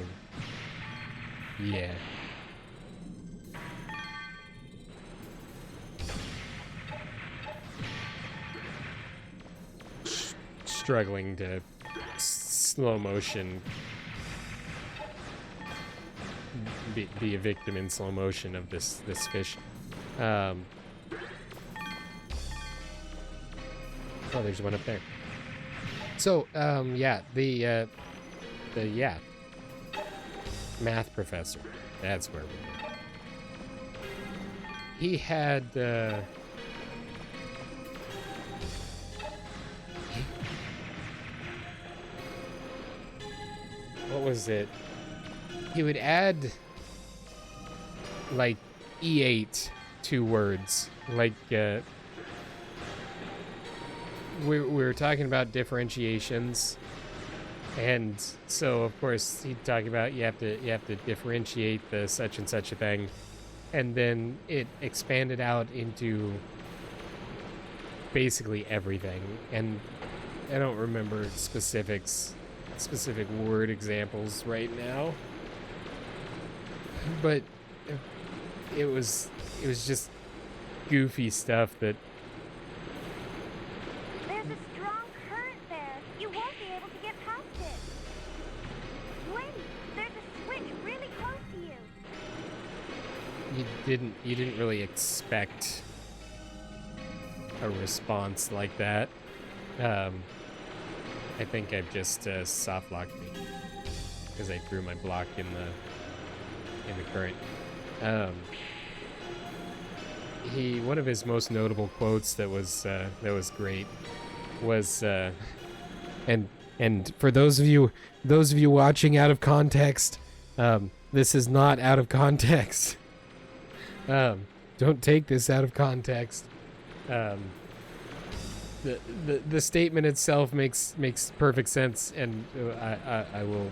S2: Struggling to slow motion be a victim in slow motion of this fish. Oh, there's one up there. So, yeah, the math professor. That's where we were. He had, what was it? He would add, like, E8 to words. Like, we were talking about differentiations, and so of course he'd talk about you have to differentiate the such and such a thing, and then it expanded out into basically everything. And I don't remember specific word examples right now, but it was just goofy stuff that.
S7: There's a strong current there. You won't be able to get past it. Wait, there's a switch really close to you.
S2: You didn't really expect a response like that. I think I've just soft locked me because I threw my block in the current. One of his most notable quotes that was great was and for those of you watching out of context, this is not out of context. Don't take this out of context. The statement itself makes perfect sense, and I will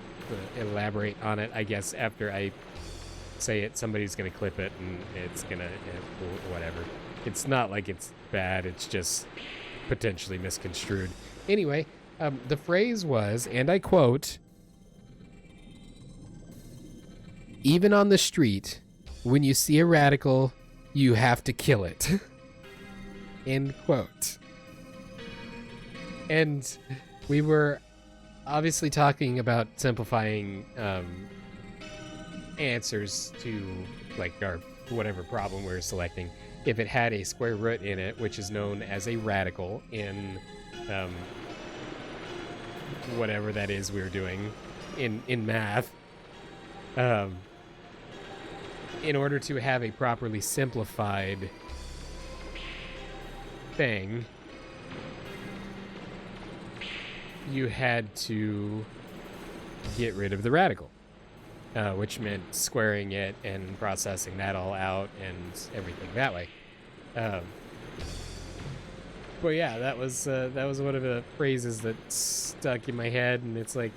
S2: elaborate on it, I guess, after I say it. Somebody's gonna clip it, and it's gonna whatever. It's not like it's bad, it's just potentially misconstrued. Anyway, the phrase was, and I quote, "Even on the street, when you see a radical, you have to kill it." End quote. And we were obviously talking about simplifying answers to like our whatever problem we're selecting. If it had a square root in it, which is known as a radical in whatever that is we were doing in math, in order to have a properly simplified thing, you had to get rid of the radical, which meant squaring it and processing that all out and everything that way. But yeah, that was one of the phrases that stuck in my head, and it's like,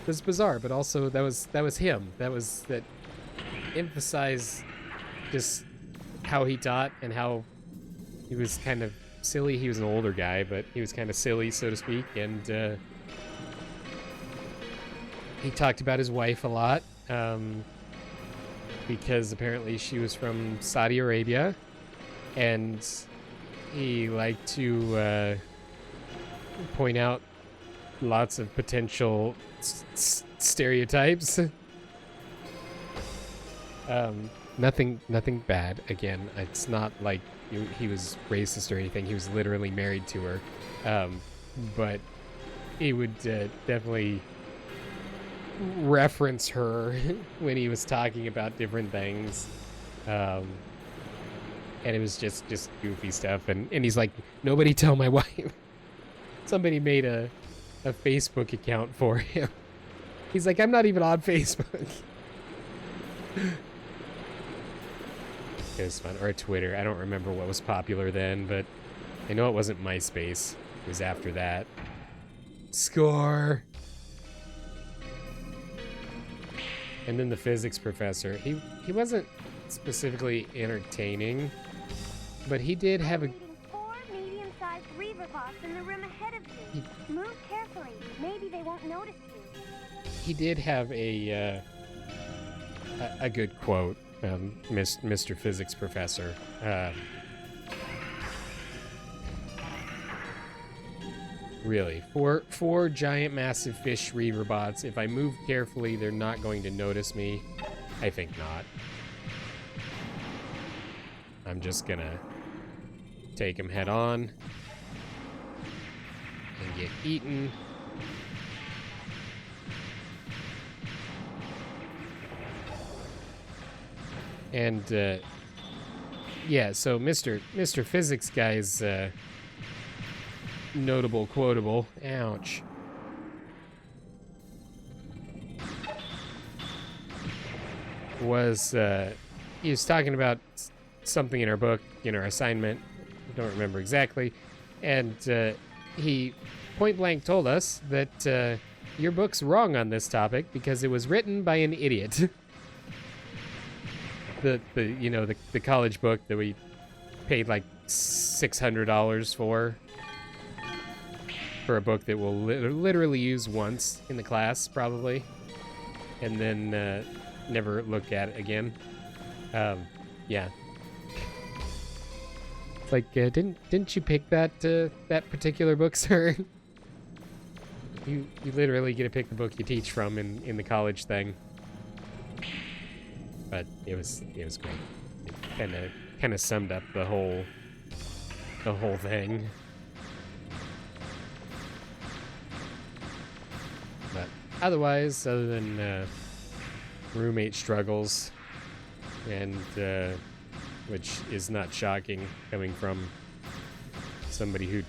S2: it's bizarre, but also that was him. That emphasized just how he taught and how he was kind of silly. He was an older guy, but he was kind of silly, so to speak, and he talked about his wife a lot, because apparently she was from Saudi Arabia, and he liked to point out lots of potential stereotypes. Nothing bad. Again, it's not like he was racist or anything. He was literally married to her, but he would definitely reference her when he was talking about different things, and it was just goofy stuff. And he's like, "Nobody tell my wife." Somebody made a Facebook account for him. He's like, "I'm not even on Facebook." It was fun. Or Twitter. I don't remember what was popular then, but I know it wasn't MySpace. It was after that. Score! And then the physics professor. He wasn't specifically entertaining, but he did have a...
S7: Four medium-sized reaver bots in the room ahead of you. Move carefully. Maybe they won't notice you.
S2: He did have a good quote. Mr. Physics Professor. Really, four giant massive fish reaver bots. If I move carefully, they're not going to notice me. I think not. I'm just gonna take them head on and get eaten. And yeah, so Mr. Physics guy's notable quotable, ouch, was he was talking about something in our book, in our assignment. I don't remember exactly, and he point blank told us that your book's wrong on this topic because it was written by an idiot. The college book that we paid like $600 for a book that we'll literally use once in the class probably, and then never look at it again. Yeah. It's like, didn't you pick that particular book, sir? You literally get to pick the book you teach from in the college thing. But it was great. It kind of summed up the whole thing. But otherwise, other than roommate struggles, and which is not shocking coming from somebody who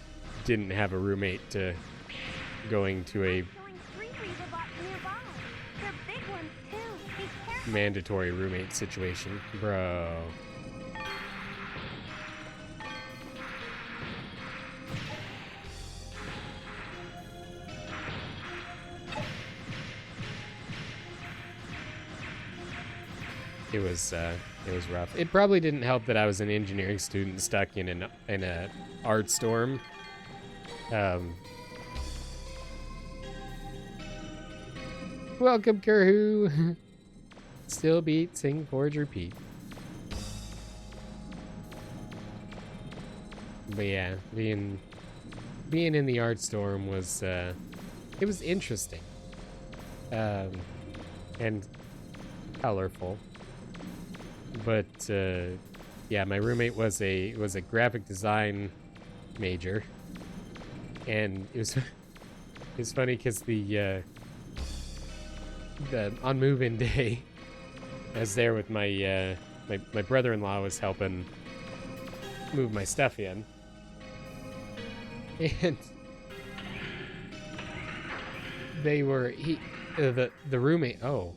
S2: didn't have a roommate, to going to a mandatory roommate situation, bro. was rough. It probably didn't help that I was an engineering student stuck in a art storm. Welcome, Kerhoo. Still beat, sing, forge, repeat. But yeah, being in the art storm was it was interesting, and colorful. But yeah, my roommate was a graphic design major, and it was funny because the on move-in day, I was there with my my brother-in-law was helping move my stuff in, and they were the roommate. Oh,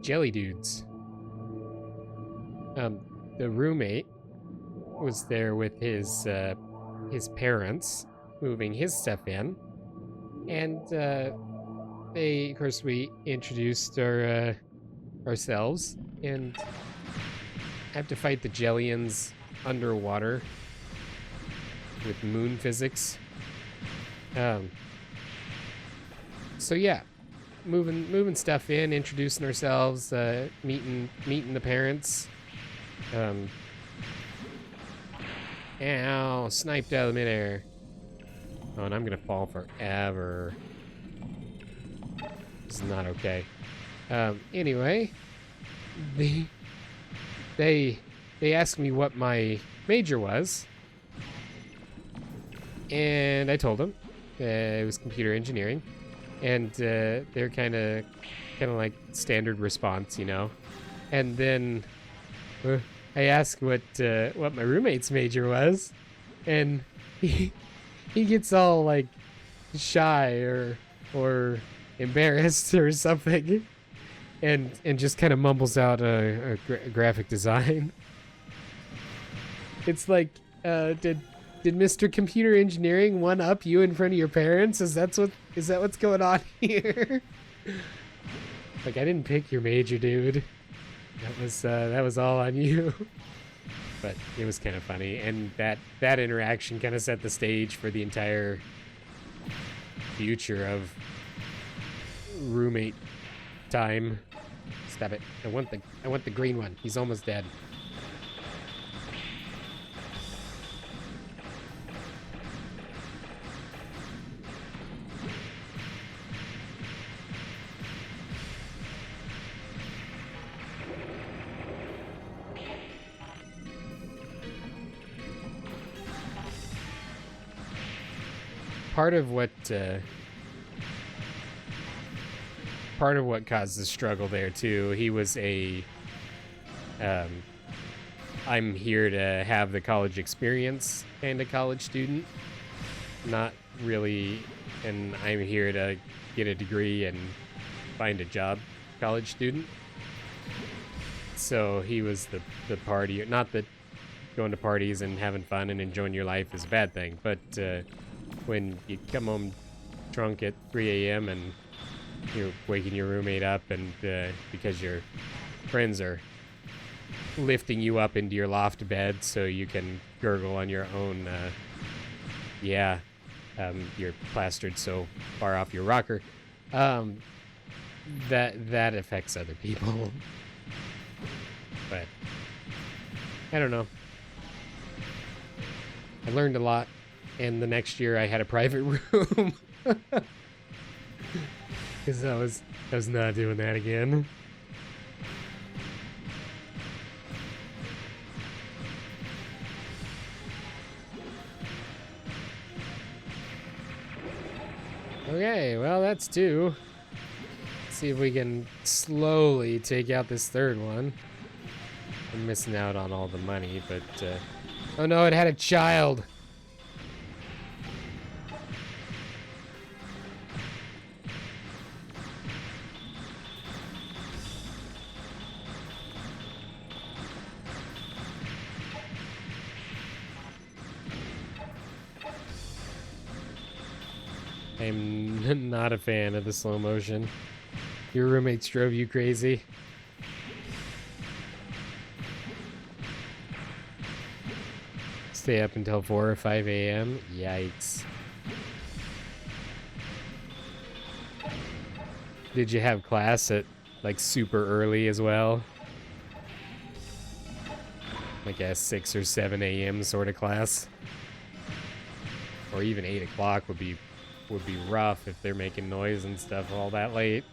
S2: jelly dudes. The roommate was there with his parents moving his stuff in, and of course, we introduced ourselves, and have to fight the Jellians underwater with moon physics. So yeah, moving stuff in, introducing ourselves, meeting the parents. Ow! Sniped out of midair. Oh, and I'm gonna fall forever. This is not okay. Anyway, they asked me what my major was, and I told them it was computer engineering, and they're kind of like standard response, you know. And then I asked what my roommate's major was, and he gets all like shy or embarrassed or something, and just kind of mumbles out a graphic design. It's like, did Mr. Computer Engineering one up you in front of your parents? Is that what's going on here? Like, I didn't pick your major, dude. That was all on you. But it was kind of funny, and that interaction kind of set the stage for the entire future of roommate time. Stop it! I want the green one. He's almost dead. Part of what caused the struggle there too, he was I'm here to have the college experience and a college student, not really, and I'm here to get a degree and find a job college student. So he was the party, not that going to parties and having fun and enjoying your life is a bad thing, but when you come home drunk at 3 a.m. and you're waking your roommate up, and because your friends are lifting you up into your loft bed so you can gurgle on your own, you're plastered so far off your rocker, that affects other people. But I don't know. I learned a lot. And the next year I had a private room. Because I was not doing that again. Okay, well that's 2. Let's see if we can slowly take out this third one. I'm missing out on all the money, but oh no, it had a child. I'm not a fan of the slow motion. Your roommates drove you crazy. Stay up until 4 or 5 a.m.? Yikes. Did you have class at, like, super early as well? Like a 6 or 7 a.m. sort of class? Or even 8 o'clock would be rough if they're making noise and stuff all that late.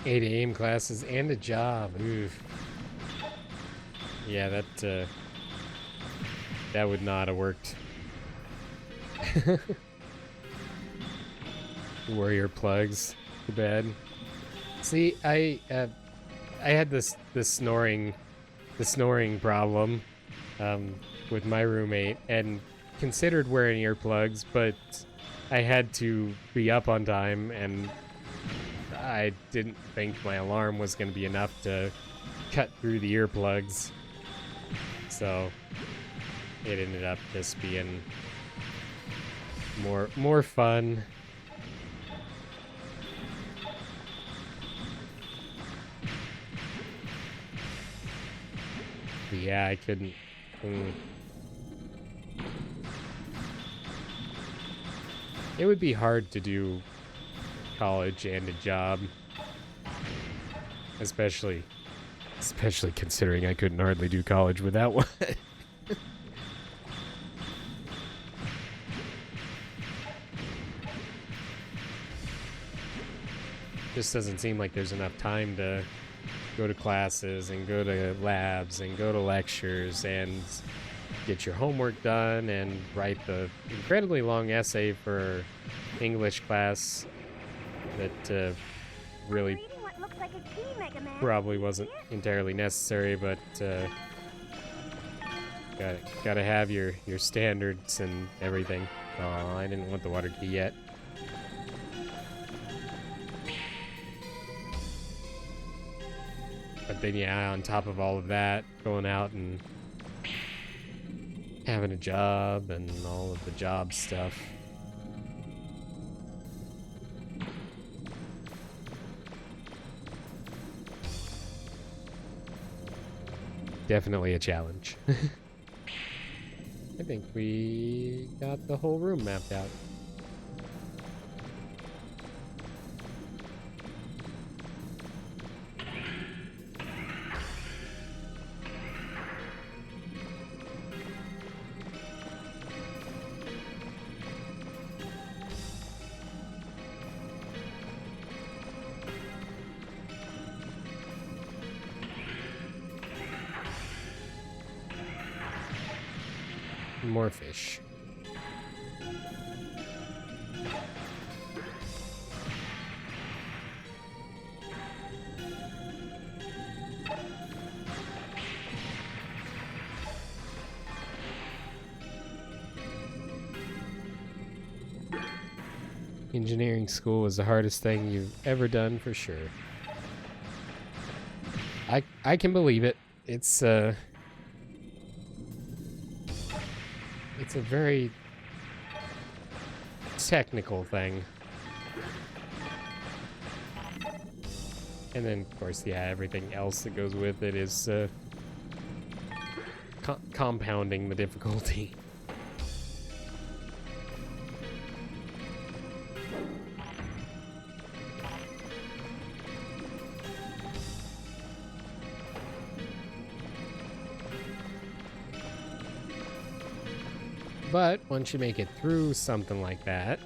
S2: .8 a.m. classes and a job. Oof. Yeah, that would not have worked. Wear your plugs to bed. See, I had this snoring problem with my roommate and considered wearing earplugs, but I had to be up on time and I didn't think my alarm was going to be enough to cut through the earplugs. So it ended up just being more fun. But yeah, I couldn't. It would be hard to do college and a job, especially considering I couldn't hardly do college without one. Just doesn't seem like there's enough time to go to classes and go to labs and go to lectures and get your homework done and write the incredibly long essay for English class that really
S7: Reading what looks like a key, MegaMan.
S2: probably wasn't entirely necessary, but gotta have your standards and everything. Oh, I didn't want the water key yet. But then yeah, on top of all of that, going out and having a job and all of the job stuff. Definitely a challenge. I think we got the whole room mapped out. More fish. Engineering school was the hardest thing you've ever done for sure. I can believe it. It's a very technical thing. And then, of course, yeah, everything else that goes with it is compounding the difficulty. But once you make it through something like that,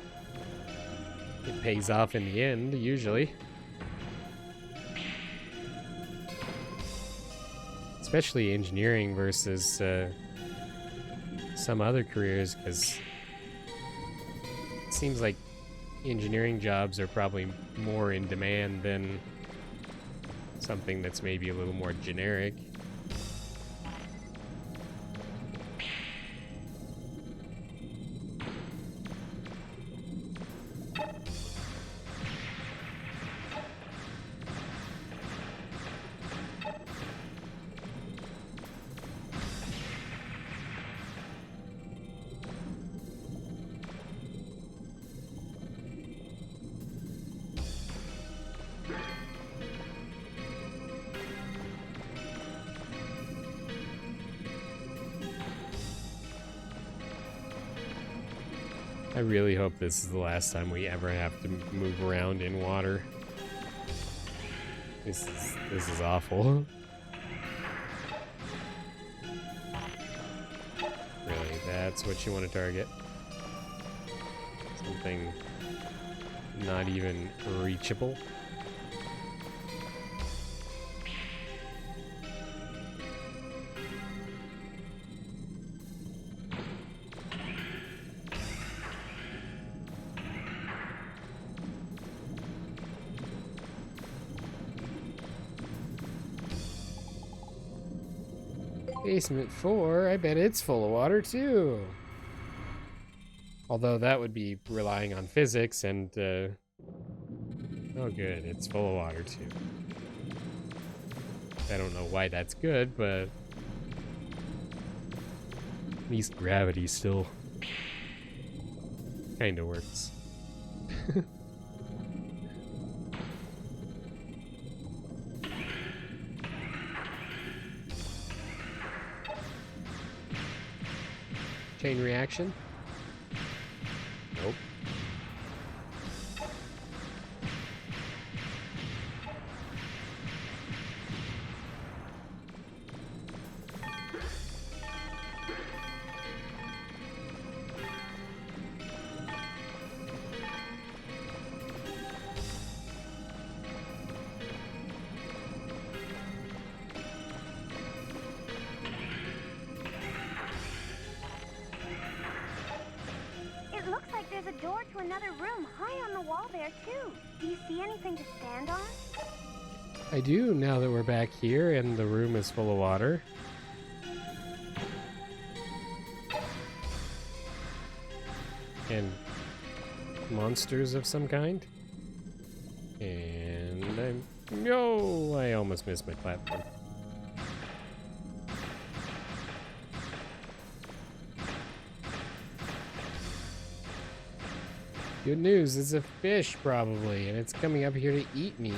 S2: it pays off in the end, usually. Especially engineering versus some other careers, because it seems like engineering jobs are probably more in demand than something that's maybe a little more generic. I really hope this is the last time we ever have to move around in water. This is awful. Really, that's what you want to target? Something not even reachable? Basement 4, I bet it's full of water too. Although that would be relying on physics and, oh good, it's full of water too. I don't know why that's good, but at least gravity still kinda works. Chain reaction? Nope.
S7: There's a door to another room high on the wall there, too. Do you see anything to stand on?
S2: I do, now that we're back here and the room is full of water. And monsters of some kind. And no, I almost missed my platform. Good news, it's a fish probably, and it's coming up here to eat me.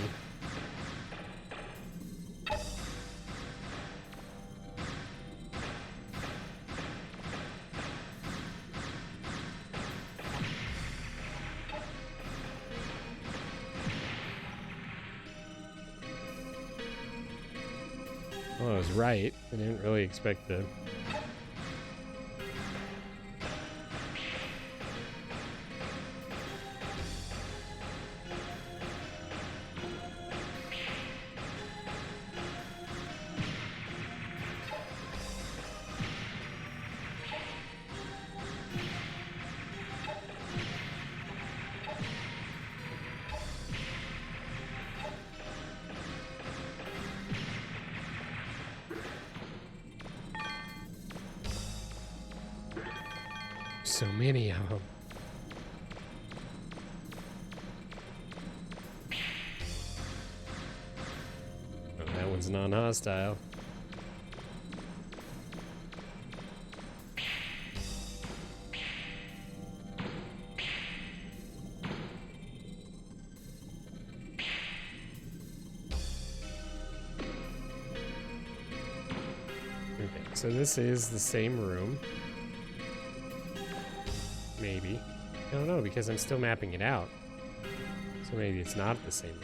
S2: Well, I was right. I didn't really expect to. So many of them. Oh, that one's non-hostile. Okay, so this is the same room. Maybe. I don't know, because I'm still mapping it out. So maybe it's not the same.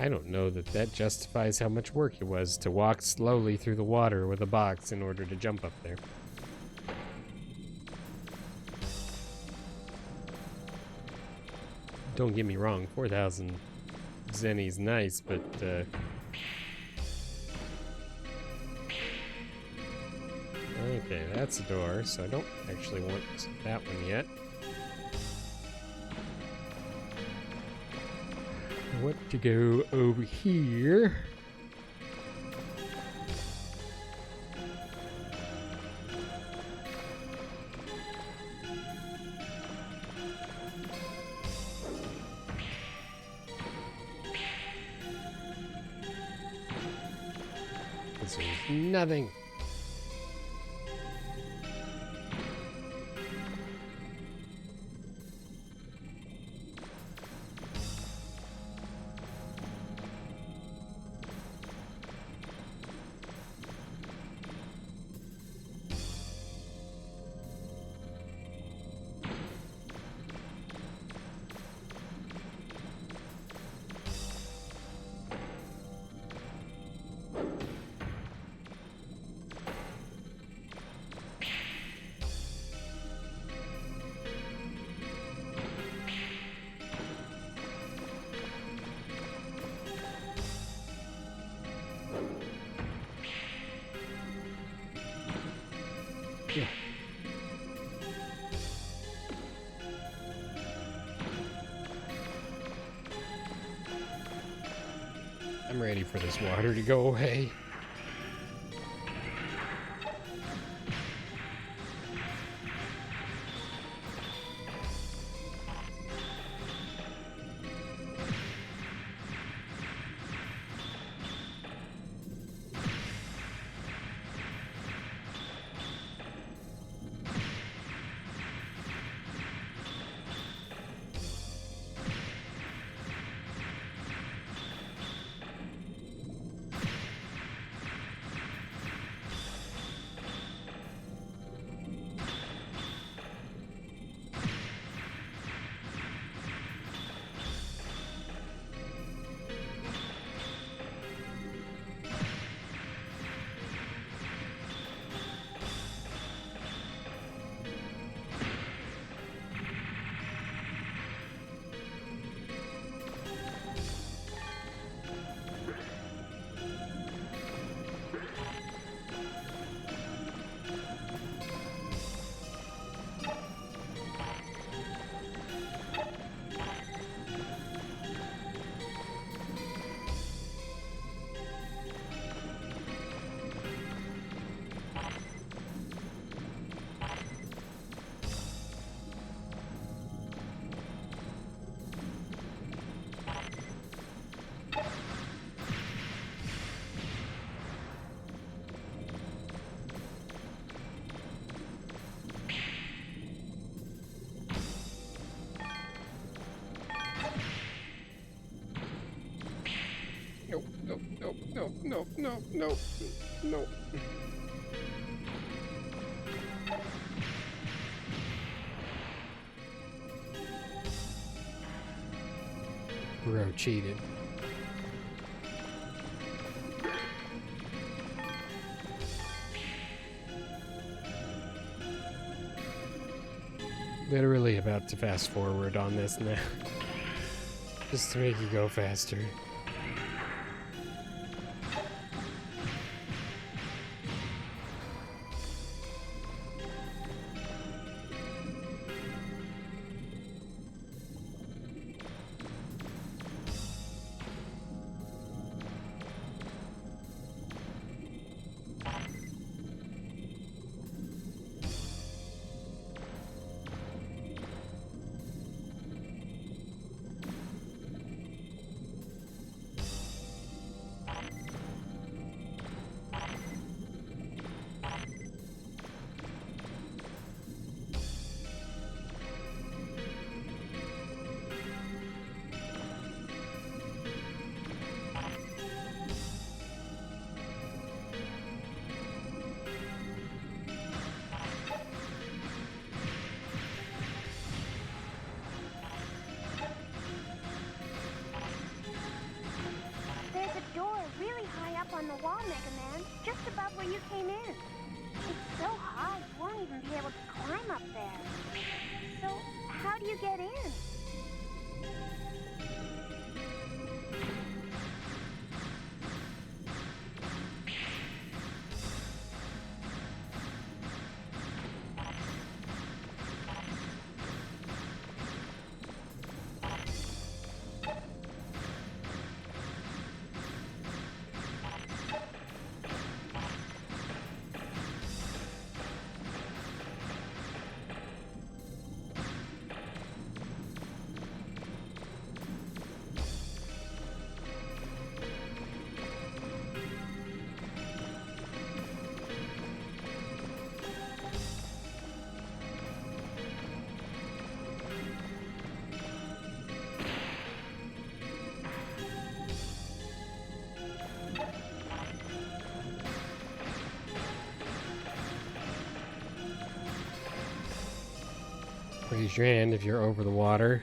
S2: I don't know that that justifies how much work it was to walk slowly through the water with a box in order to jump up there. Don't get me wrong, 4,000 zenny's nice, but okay, that's a door, so I don't actually want that one yet. I want to go over here. This is nothing. Yeah. I'm ready for this water to go away. No. Bro cheated. Literally about to fast forward on this now. Just to make you go faster.
S7: wall, Mega Man, just above where you came in. It's so high, you won't even be able to climb up there. So, how do you get in?
S2: Raise your hand if you're over the water.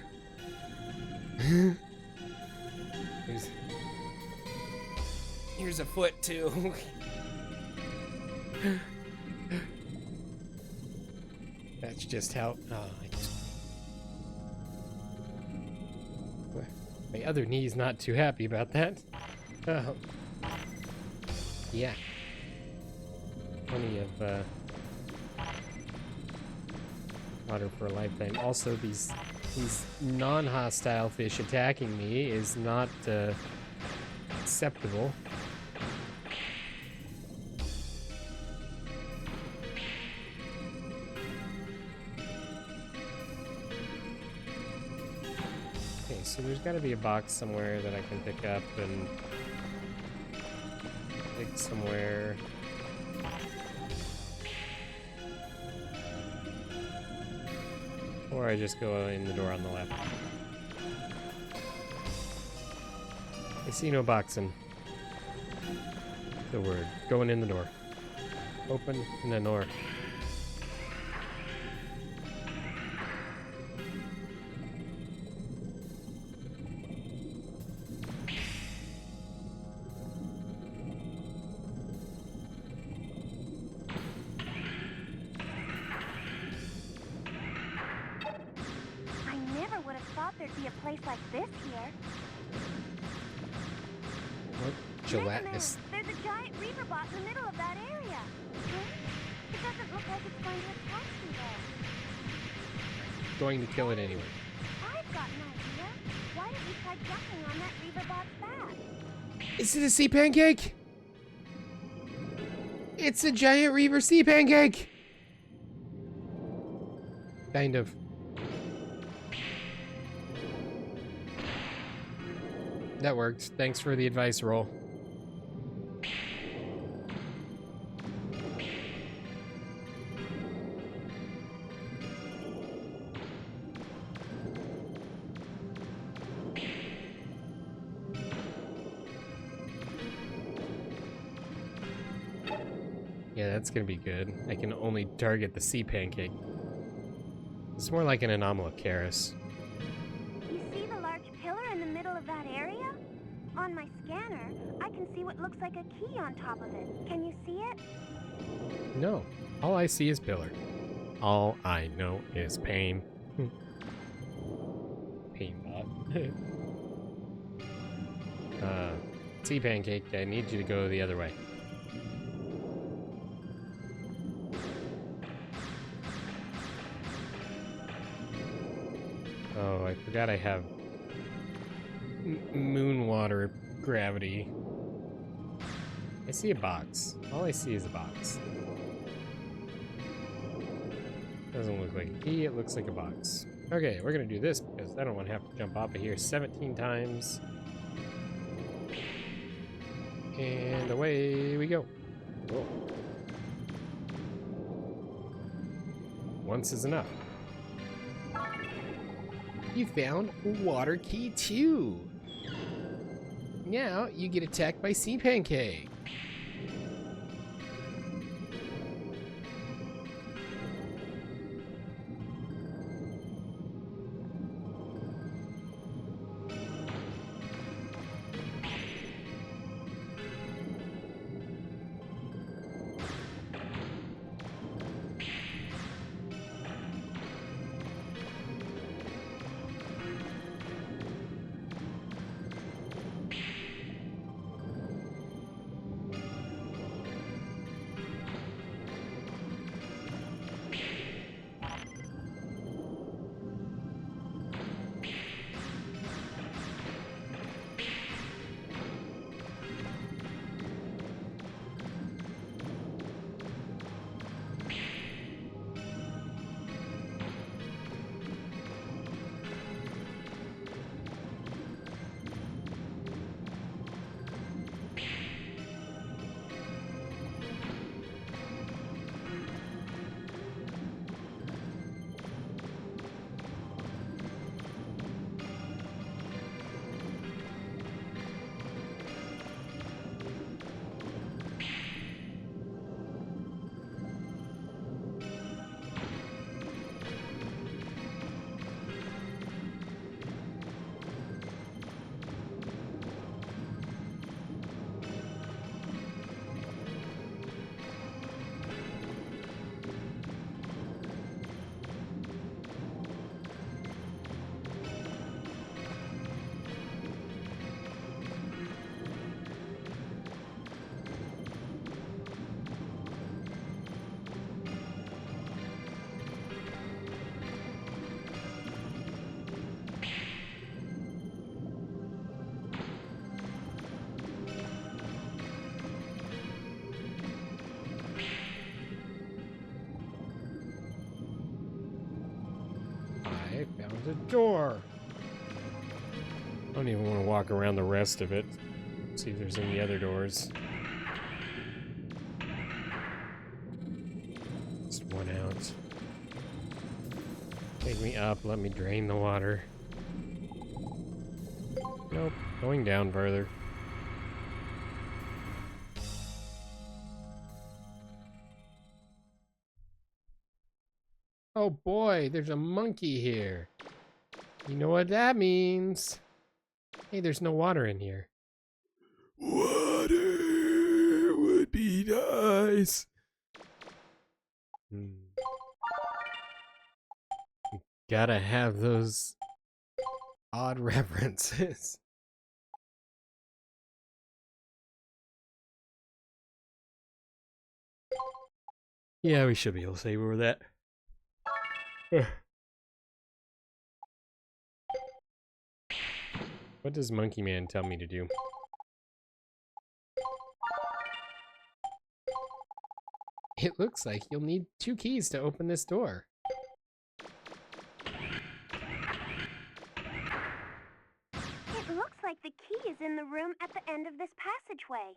S2: Here's a foot too. That's just how. My other knee's not too happy about that. Oh. Yeah. Plenty of water for a lifetime. Also, these non-hostile fish attacking me is not acceptable. Okay, so there's got to be a box somewhere that I can pick up and dig somewhere. Or I just go in the door on the left. I see no boxing. The word. Going in the door. Open in the door. Gelatinous.
S7: There's a giant reaver bot in the middle of that area. It doesn't look like it's going to attack you though.
S2: Going to kill it anyway.
S7: I've got an idea. Why don't you try jumping on that reaver bot's back?
S2: Is it a sea pancake? It's a giant reaver sea pancake! Kind of. That worked. Thanks for the advice roll. Yeah, that's gonna be good. I can only target the sea pancake. It's more like an Anomalocaris.
S7: You see the large pillar in the middle of that area? On my scanner, I can see what looks like a key on top of it. Can you see it?
S2: No. All I see is pillar. All I know is pain. Pain bot. Sea pancake, I need you to go the other way. Oh, I forgot I have moon water gravity. I see a box. All I see is a box. Doesn't look like a key, it looks like a box. Okay, we're gonna do this because I don't want to have to jump off of here 17 times. And away we go. Whoa. Once is enough. You found a water key too. Now you get attacked by sea pancake. The door. I don't even want to walk around the rest of it. See if there's any other doors. Just one out. Take me up, let me drain the water. Nope, going down further. Oh boy, there's a monkey here. You know what that means. Hey, there's no water in here. Water would be nice. Gotta have those odd references. Yeah, we should be able to save over that. What does Monkey Man tell me to do? It looks like you'll need 2 keys to open this door.
S7: It looks like the key is in the room at the end of this passageway.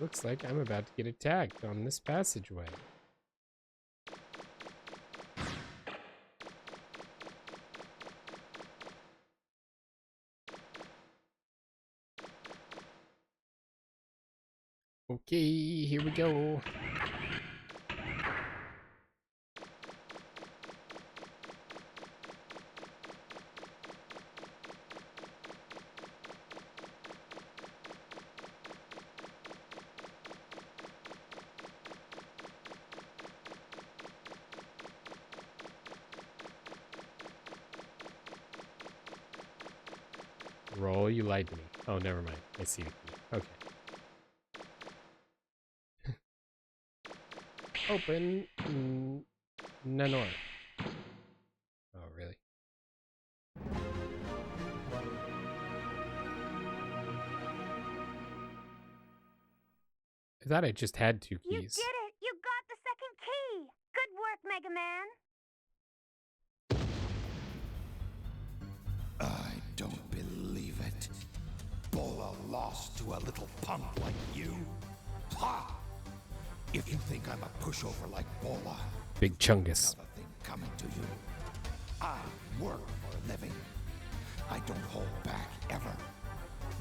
S2: Looks like I'm about to get attacked on this passageway. Okay, here we go. Roll, you lied to me. Oh, never mind. I see the key. Okay. Open. Nanor. Oh, really? I thought I just had 2 keys.
S7: You did it! You got the second key! Good work, Mega Man!
S1: I don't believe it. Bola lost to a little punk like you. Ha! If you think I'm a pushover like Bola,
S2: Big Chungus.
S1: another thing coming to you. I work for a living. I don't hold back ever.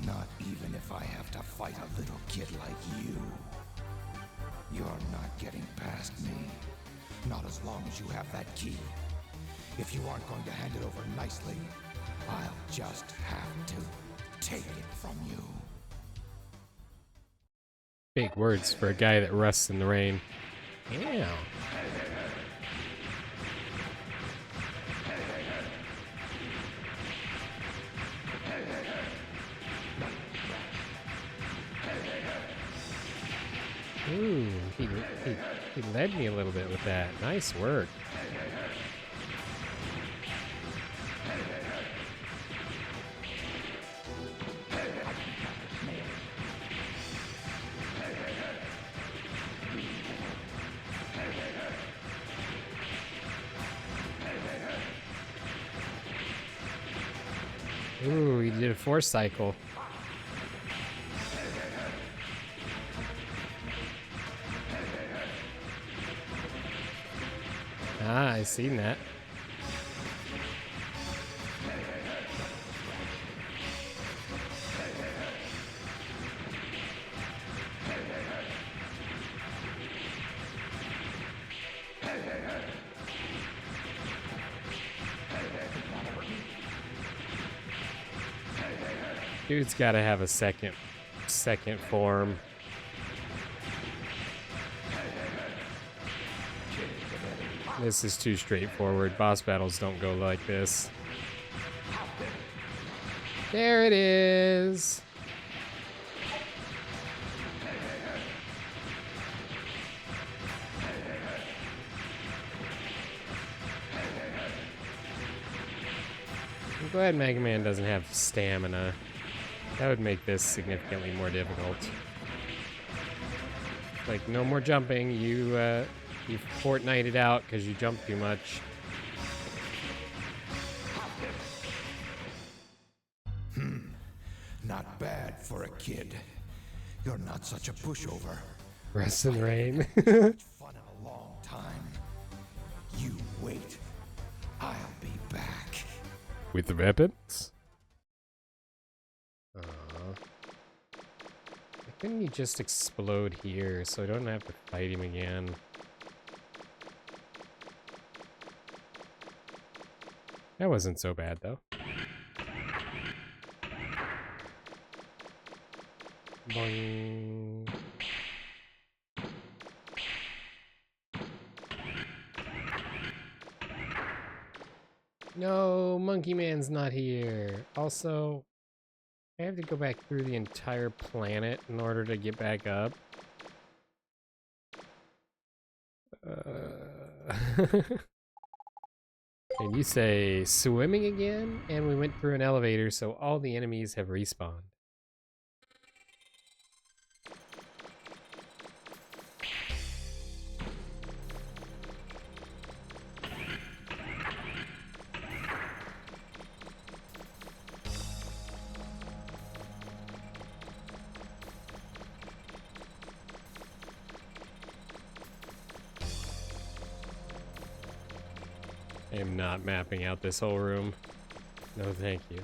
S1: Not even if I have to fight a little kid like you. You're not getting past me. Not as long as you have that key. If you aren't going to hand it over nicely, I'll just have to take it from you.
S2: Big words for a guy that rusts in the rain. Yeah. Ooh, he led me a little bit with that. Nice work. Ooh, he did a 4 cycle. Ah, I seen that. Dude's got to have a second form. This is too straightforward. Boss battles don't go like this. There it is. I'm glad Mega Man doesn't have stamina. That would make this significantly more difficult. Like, no more jumping. You Fortnited out because you jumped too much.
S1: kid. You're not such a pushover.
S2: Rest in rain.
S1: Much fun in a long time. You wait. I'll be back.
S2: With the weapons? Couldn't you just explode here so I don't have to fight him again? That wasn't so bad though. Boing. No, Monkey Man's not here. Also, I have to go back through the entire planet in order to get back up. And you say swimming again? And we went through an elevator, so all the enemies have respawned. I am not mapping out this whole room. No, thank you.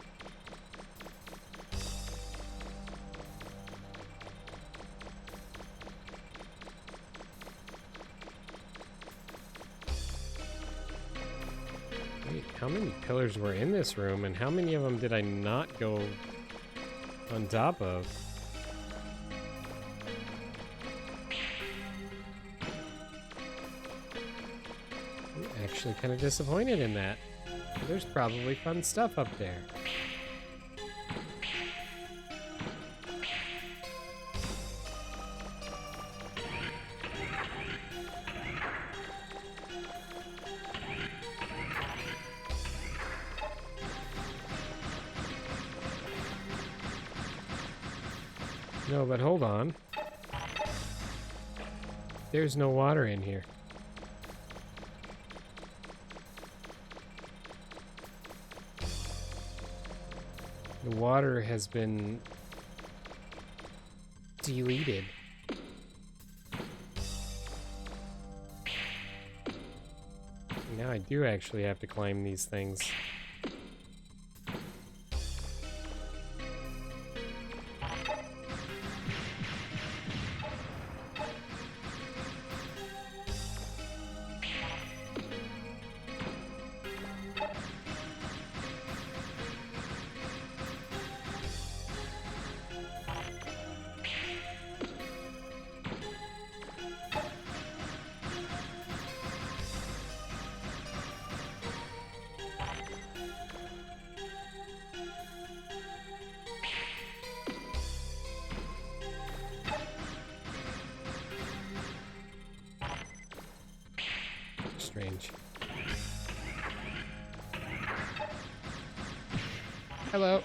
S2: Wait, how many pillars were in this room, and how many of them did I not go on top of? Actually kind of disappointed in that. There's probably fun stuff up there. No, but hold on. There's no water in here. The water has been deleted. Now I do actually have to climb these things. Strange. Hello.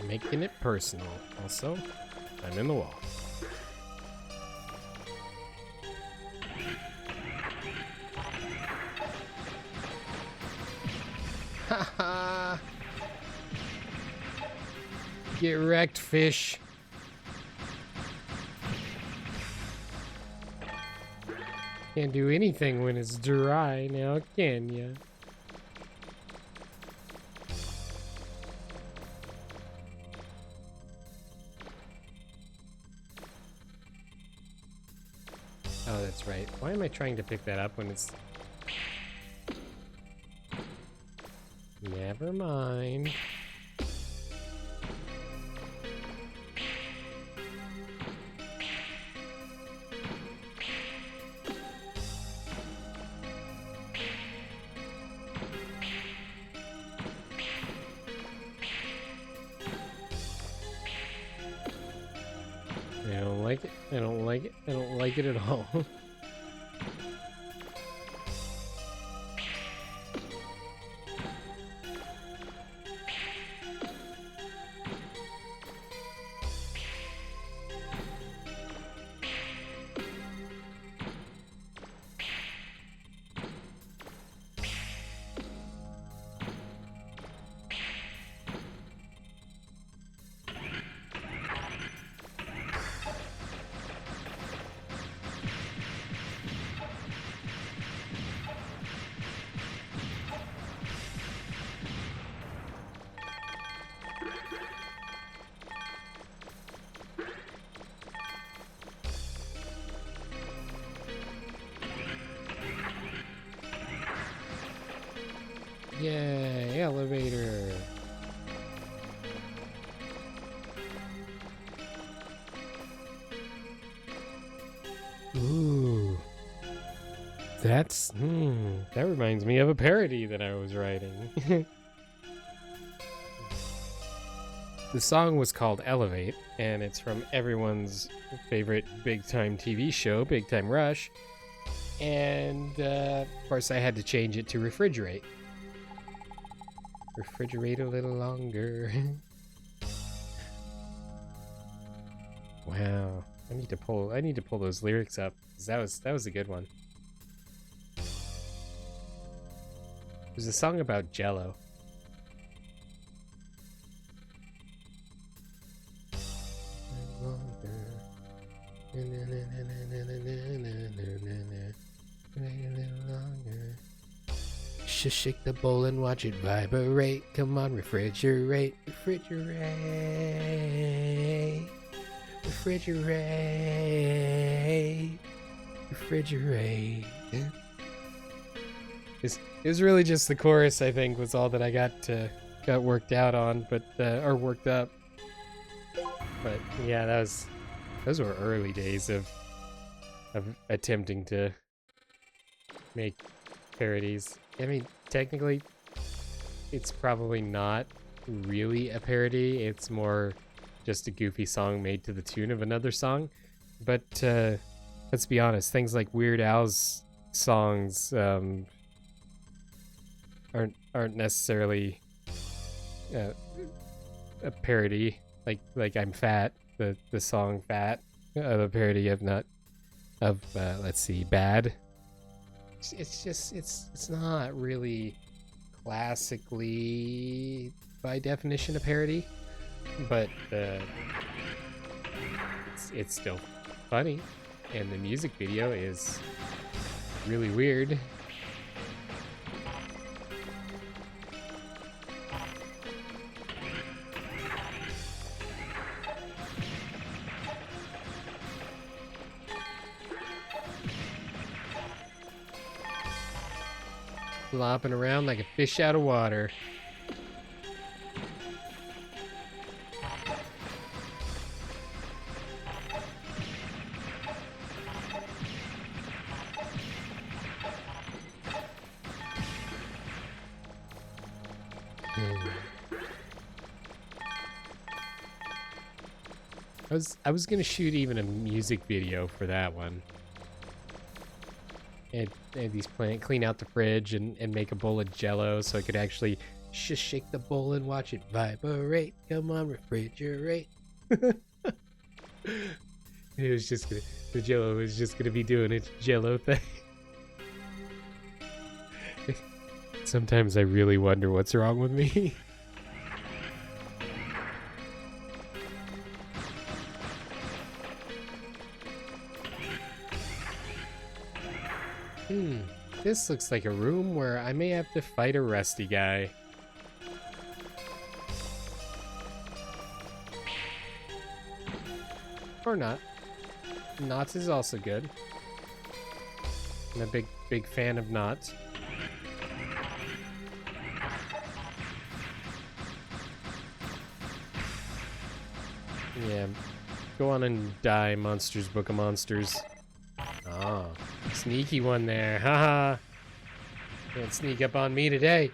S2: Making it personal. Also, I'm in the wall. Haha! Get wrecked, fish. Can't do anything when it's dry now, can ya? Oh, that's right. Why am I trying to pick that up when it's... Never mind. like it. I don't like it at all. Yay, elevator. Ooh. That reminds me of a parody that I was writing. The song was called Elevate, and it's from everyone's favorite big-time TV show, Big Time Rush. And, of course, I had to change it to Refrigerate. Refrigerate a little longer. Wow. I need to pull those lyrics up, 'cause that was a good one. There's a song about Jello. Just shake the bowl and watch it vibrate. Come on, refrigerate, refrigerate, refrigerate, refrigerate. It was really just the chorus, I think, was all that I got worked out on, but or worked up. But yeah, those were early days of attempting to make parodies. I mean, technically, it's probably not really a parody. It's more just a goofy song made to the tune of another song. But let's be honest, things like Weird Al's songs aren't necessarily a parody. Like I'm Fat, the song Fat, the parody of let's see, Bad. It's not really classically by definition a parody, but it's still funny, and the music video is really weird. Flopping around like a fish out of water. I was gonna shoot even a music video for that one. And these clean out the fridge and make a bowl of Jello so I could actually just shake the bowl and watch it vibrate. Come on, refrigerate. It was just the Jello was just gonna be doing its Jello thing. Sometimes I really wonder what's wrong with me. This looks like a room where I may have to fight a rusty guy. Or not. Knots is also good. I'm a big fan of knots. Yeah. Go on and die, Monsters Book of Monsters. Oh, sneaky one there. Haha. Can't sneak up on me today.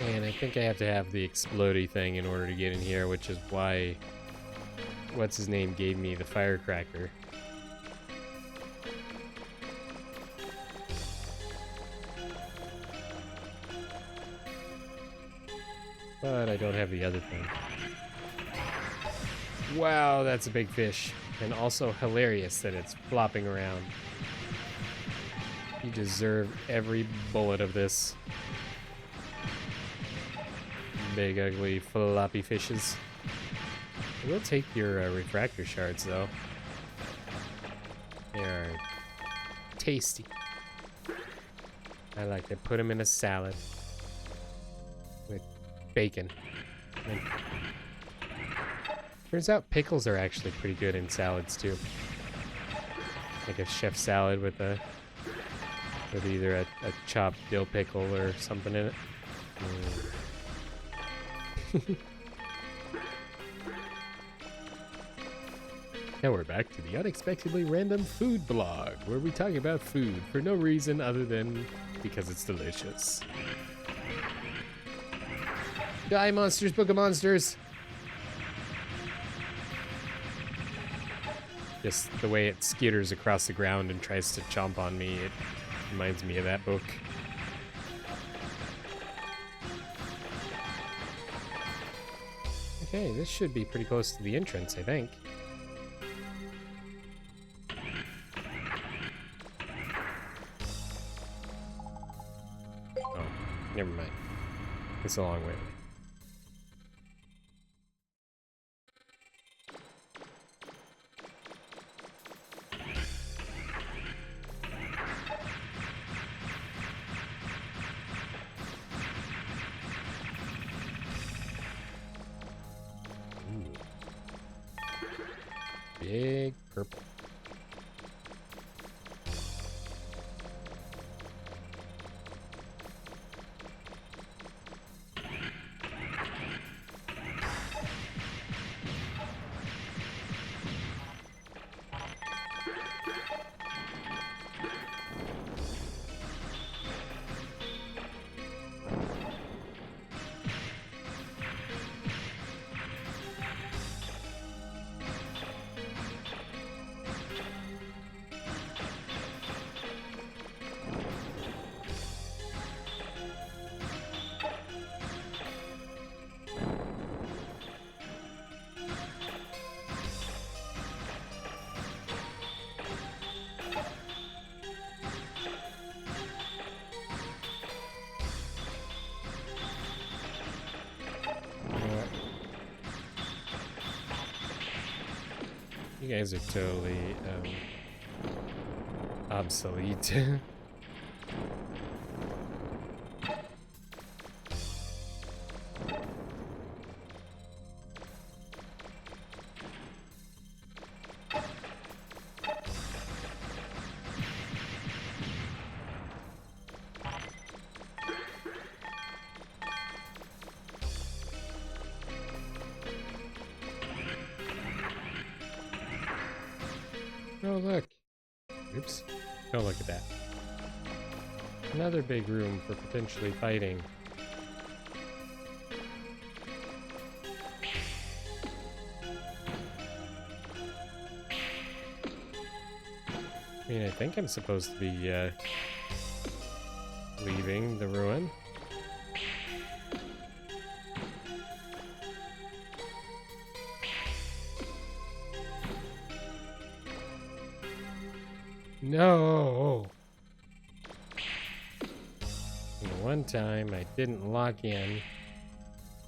S2: And I think I have to have the explodey thing in order to get in here, which is why what's his name gave me the firecracker. But I don't have the other thing. Wow, that's a big fish. And also hilarious that it's flopping around. You deserve every bullet of this. Big, ugly, floppy fishes. I will take your refractor shards, though. They are tasty. I like to put them in a salad with bacon. And turns out pickles are actually pretty good in salads too. Like a chef salad with either a chopped dill pickle or something in it. Now we're back to the unexpectedly random food blog, where we talk about food for no reason other than because it's delicious. Die, monsters, book of monsters! Just the way it skitters across the ground and tries to chomp on me, it reminds me of that book. Okay, this should be pretty close to the entrance, I think. Oh, never mind. It's a long way away. Big purple. You guys are totally obsolete. Oh, look. Oops. Oh, look at that. Another big room for potentially fighting. I mean, I think I'm supposed to be, leaving the ruin. No! And the one time I didn't lock in,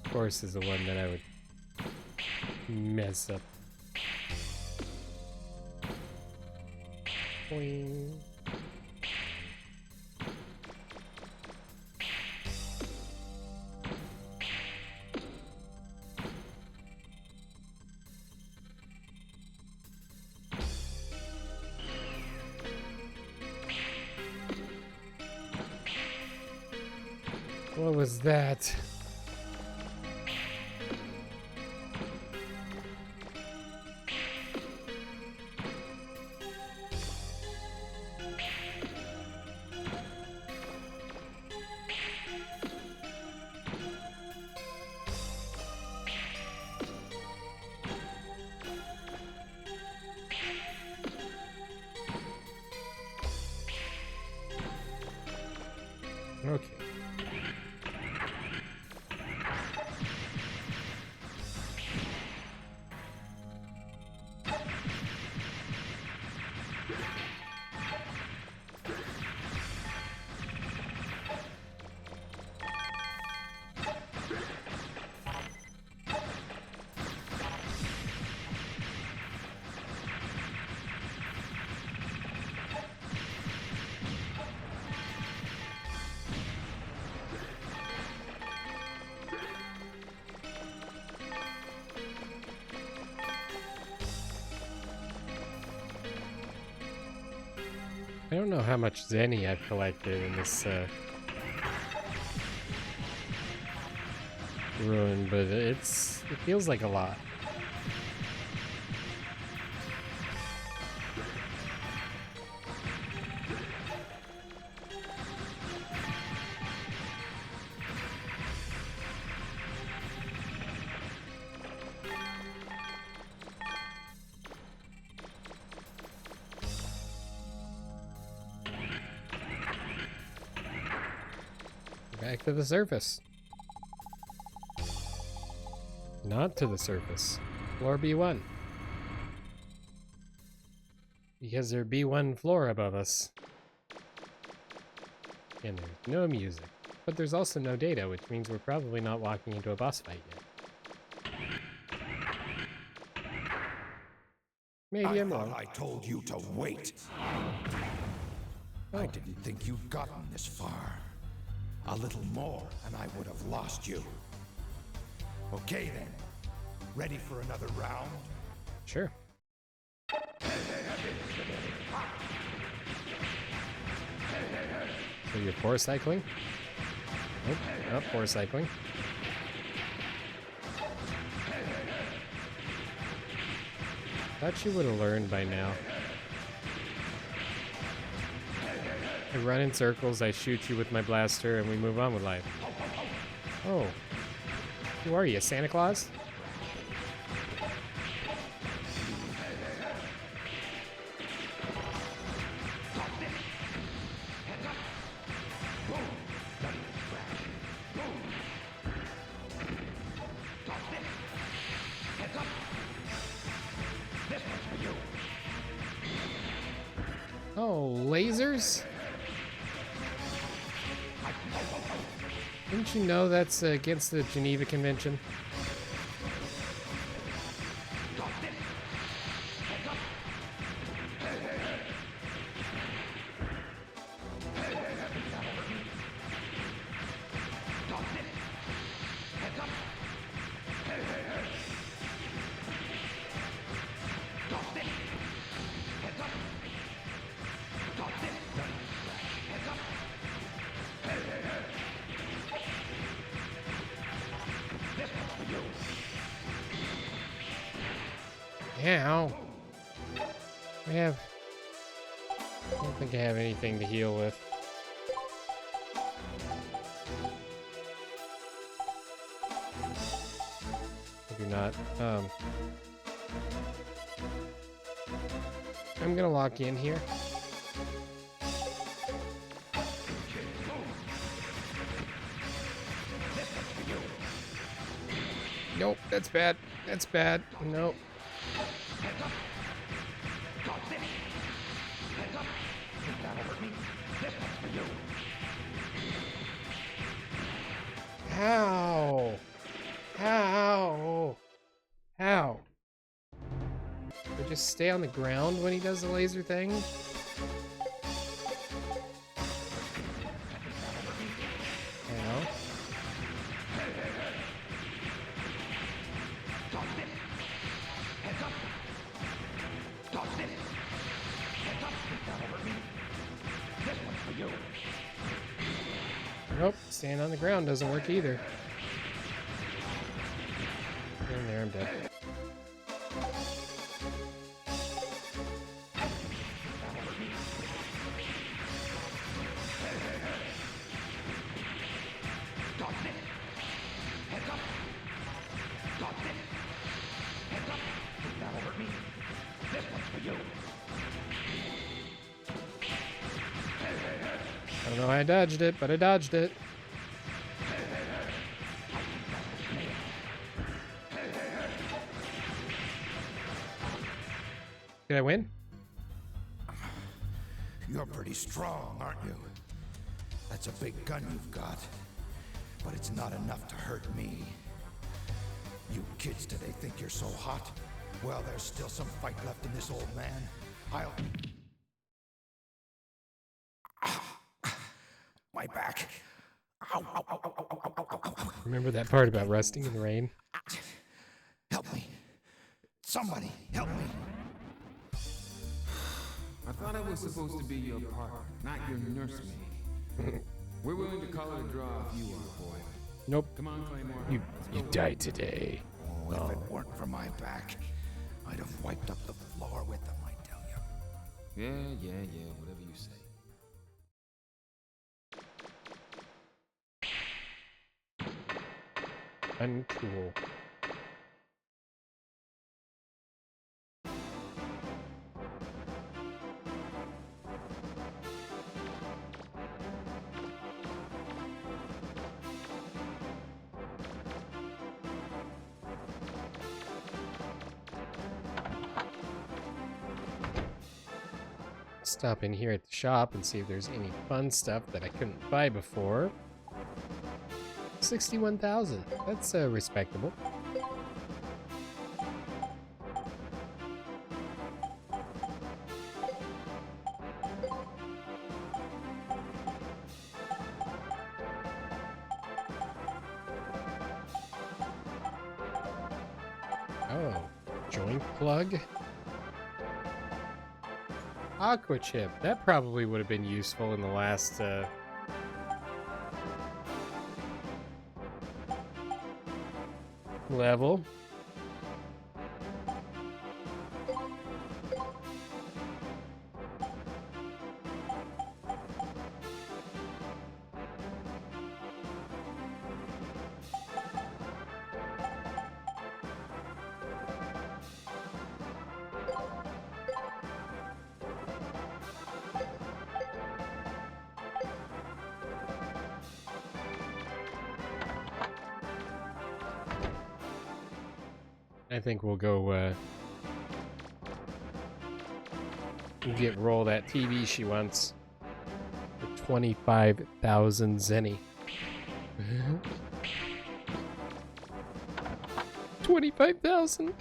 S2: of course, is the one that I would mess up. Boing. What was that? Okay. I don't know how much Zenny I've collected in this ruin, but it feels like a lot. Back to the surface. Not to the surface. Floor B1. Because there's B1 floor above us. And there's no music. But there's also no data, which means we're probably not walking into a boss fight yet. Maybe I'm wrong.
S1: I told you to wait. I didn't think you'd gotten this far. A little more, and I would have lost you. Okay then. Ready for another round?
S2: Sure. So you're force cycling? Nope, not force cycling. Thought you would have learned by now. I run in circles, I shoot you with my blaster, and we move on with life. Oh. Who are you, Santa Claus? Oh, lasers? Didn't you know that's against the Geneva Convention? Ow. I don't think I have anything to heal with. I do not. I'm gonna lock in here. Nope, that's bad. That's bad. Nope. How? How? How? Or just stay on the ground when he does the laser thing? How? Nope, staying on the ground doesn't work either. And there, I'm dead. don't know how I dodged it, but I dodged it. Did I win?
S1: You're pretty strong, aren't you? That's a big gun you've got, but it's not enough to hurt me. You kids, do they think you're so hot? Well, there's still some fight left in this old man. I'll... My back. Ow, ow, ow, ow, ow, ow, ow, ow, ow.
S2: Remember that part about rusting in the rain?
S1: Help me. Somebody, help me.
S8: I thought I was supposed to be your partner, not your nursemaid. We're willing to call it a draw if you are, boy.
S2: Nope.
S8: Come on, Claymore.
S2: You died today.
S1: Oh, if it weren't for my back, I'd have wiped up the floor with them, I tell you.
S8: Yeah, whatever you say.
S2: Uncool. Stop in here at the shop and see if there's any fun stuff that I couldn't buy before. 61,000. That's respectable. Oh, joint plug. Aqua chip. That probably would have been useful in the last level. I think we'll go we'll get Roll that TV she wants for 25,000 zenny. 25,000.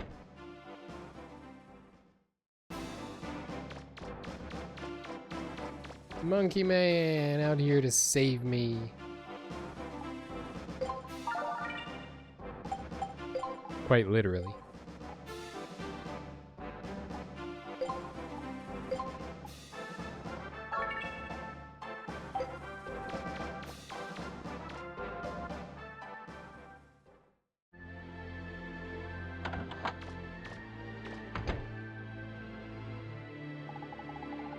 S2: Monkey Man out here to save me. Quite literally.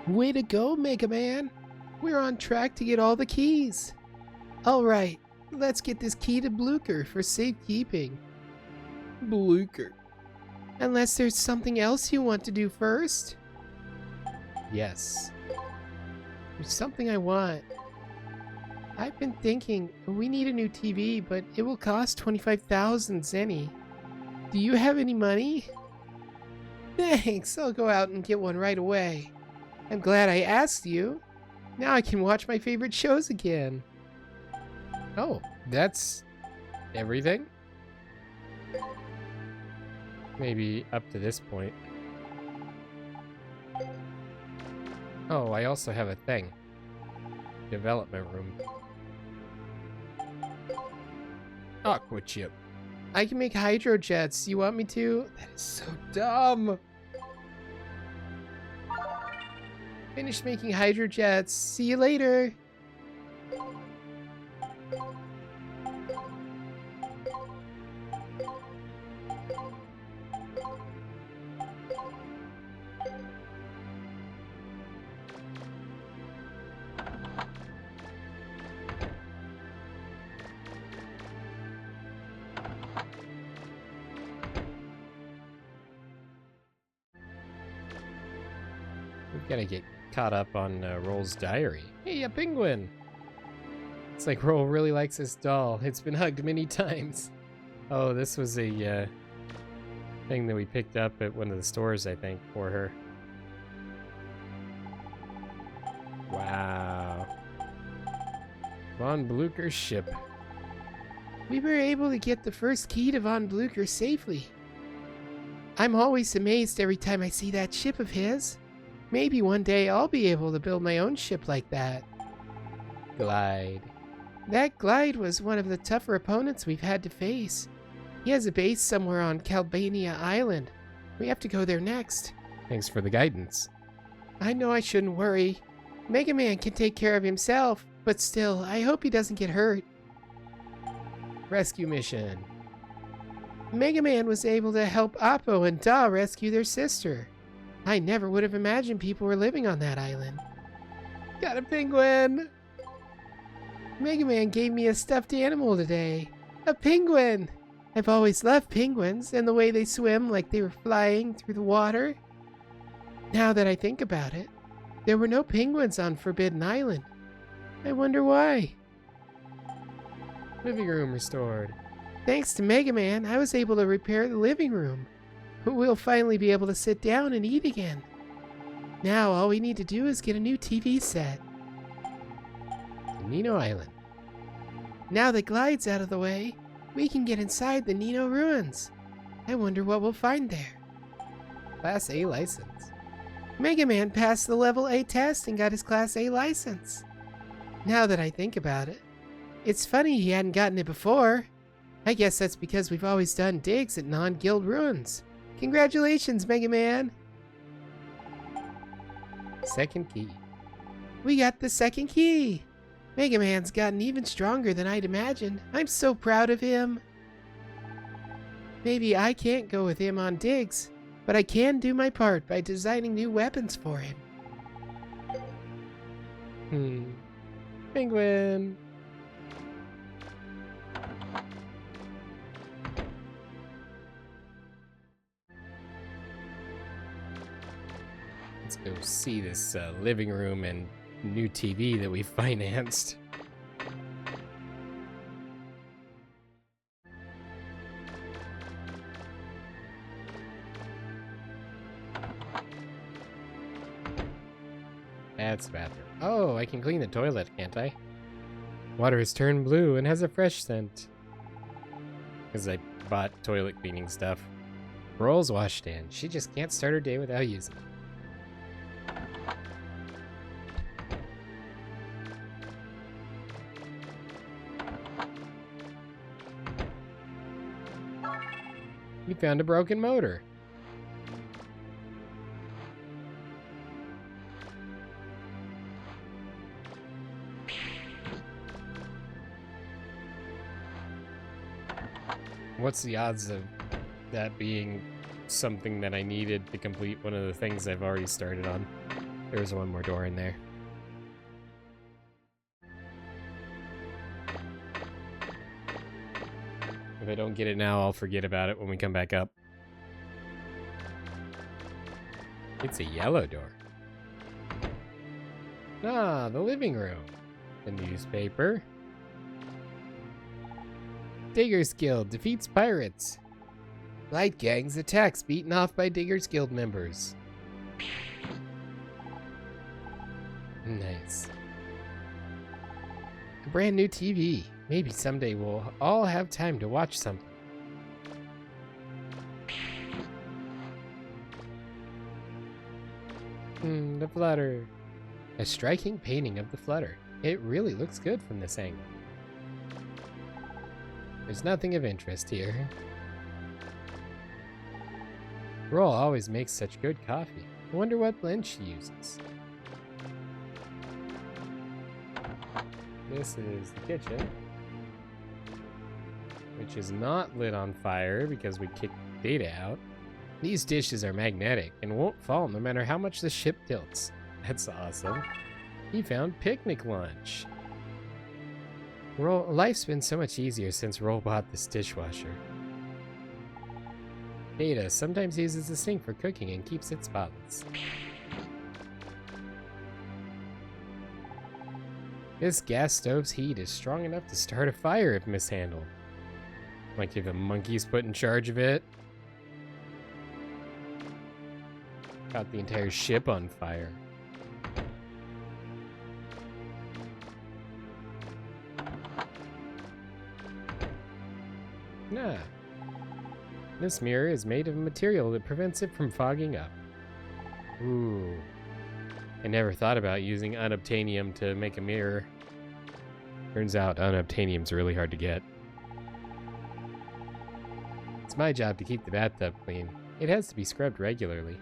S2: Way to go, Mega Man! We're on track to get all the keys. Alright, let's get this key to Bluecher for safekeeping. Bluecher. Unless there's something else you want to do first? Yes. There's something I want. I've been thinking, we need a new TV, but it will cost 25,000 zenny. Do you have any money? Thanks, I'll go out and get one right away. I'm glad I asked you. Now I can watch my favorite shows again. Oh, that's everything? Maybe up to this point. Oh, I also have a thing. Development room. Aqua chip. I can make hydrojets. You want me to? That is so dumb. Finished making hydrojets. See you later. We've got to get caught up on Roll's diary. Hey, a penguin! It's like Roll really likes this doll. It's been hugged many times. Oh, this was a thing that we picked up at one of the stores, I think, for her. Wow. Von Bluecher's ship. We were able to get the first key to Von Bluecher safely. I'm always amazed every time I see that ship of his. Maybe one day I'll be able to build my own ship like that. Glide. That Glide was one of the tougher opponents we've had to face. He has a base somewhere on Calbania Island. We have to go there next. Thanks for the guidance. I know I shouldn't worry. MegaMan can take care of himself, but still, I hope he doesn't get hurt. Rescue mission. MegaMan was able to help Oppo and Da rescue their sister. I never would have imagined people were living on that island. Got a penguin! MegaMan gave me a stuffed animal today. A penguin! I've always loved penguins and the way they swim like they were flying through the water. Now that I think about it, there were no penguins on Forbidden Island. I wonder why. Living room restored. Thanks to MegaMan, I was able to repair the living room. We'll finally be able to sit down and eat again. Now all we need to do is get a new TV set. Nino Island. Now that Glide's out of the way, we can get inside the Nino ruins. I wonder what we'll find there. Class A license. MegaMan passed the level A test and got his Class A license. Now that I think about it, it's funny he hadn't gotten it before. I guess that's because we've always done digs at non-guild ruins. Congratulations, MegaMan! Second key. We got the second key! MegaMan's gotten even stronger than I'd imagined. I'm so proud of him. Maybe I can't go with him on digs, but I can do my part by designing new weapons for him. Penguin! Let's go see this living room and new TV that we financed. That's the bathroom. Oh, I can clean the toilet, can't I? Water has turned blue and has a fresh scent. Because I bought toilet cleaning stuff. Roll's washed in. She just can't start her day without using it. We found a broken motor. What's the odds of that being something that I needed to complete one of the things I've already started on? There's one more door in there. If I don't get it now, I'll forget about it when we come back up. It's a yellow door. Ah, the living room. The newspaper. Diggers Guild defeats pirates. Light gangs attacks beaten off by Diggers Guild members. Nice. A brand new TV. Maybe someday we'll all have time to watch something. The flutter. A striking painting of the flutter. It really looks good from this angle. There's nothing of interest here. Roll always makes such good coffee. I wonder what blend she uses. This is the kitchen, which is not lit on fire because we kicked Data out. These dishes are magnetic and won't fall no matter how much the ship tilts. That's awesome. He found picnic lunch. Life's been so much easier since Roll bought this dishwasher. Data sometimes uses the sink for cooking and keeps it spotless. This gas stove's heat is strong enough to start a fire if mishandled. Like if a monkey's put in charge of it. Got the entire ship on fire. Nah. This mirror is made of a material that prevents it from fogging up. Ooh. I never thought about using unobtainium to make a mirror. Turns out unobtainium's really hard to get. It's my job to keep the bathtub clean. It has to be scrubbed regularly.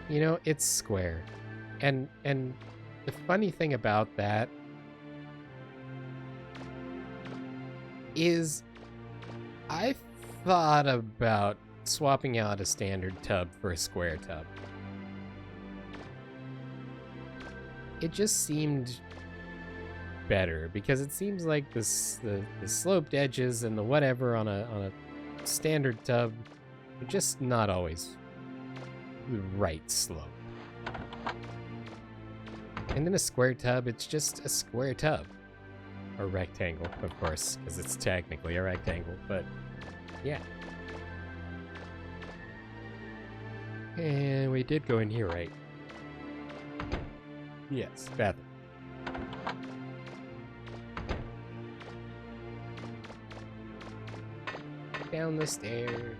S2: You know, it's square. And the funny thing about that is I thought about swapping out a standard tub for a square tub. It just seemed better because it seems like the sloped edges and the whatever on a standard tub are just not always the right slope. And in a square tub, it's just a square tub. Or rectangle, of course, because it's technically a rectangle, but yeah. And we did go in here, right? Yes, bathroom. Down the stairs.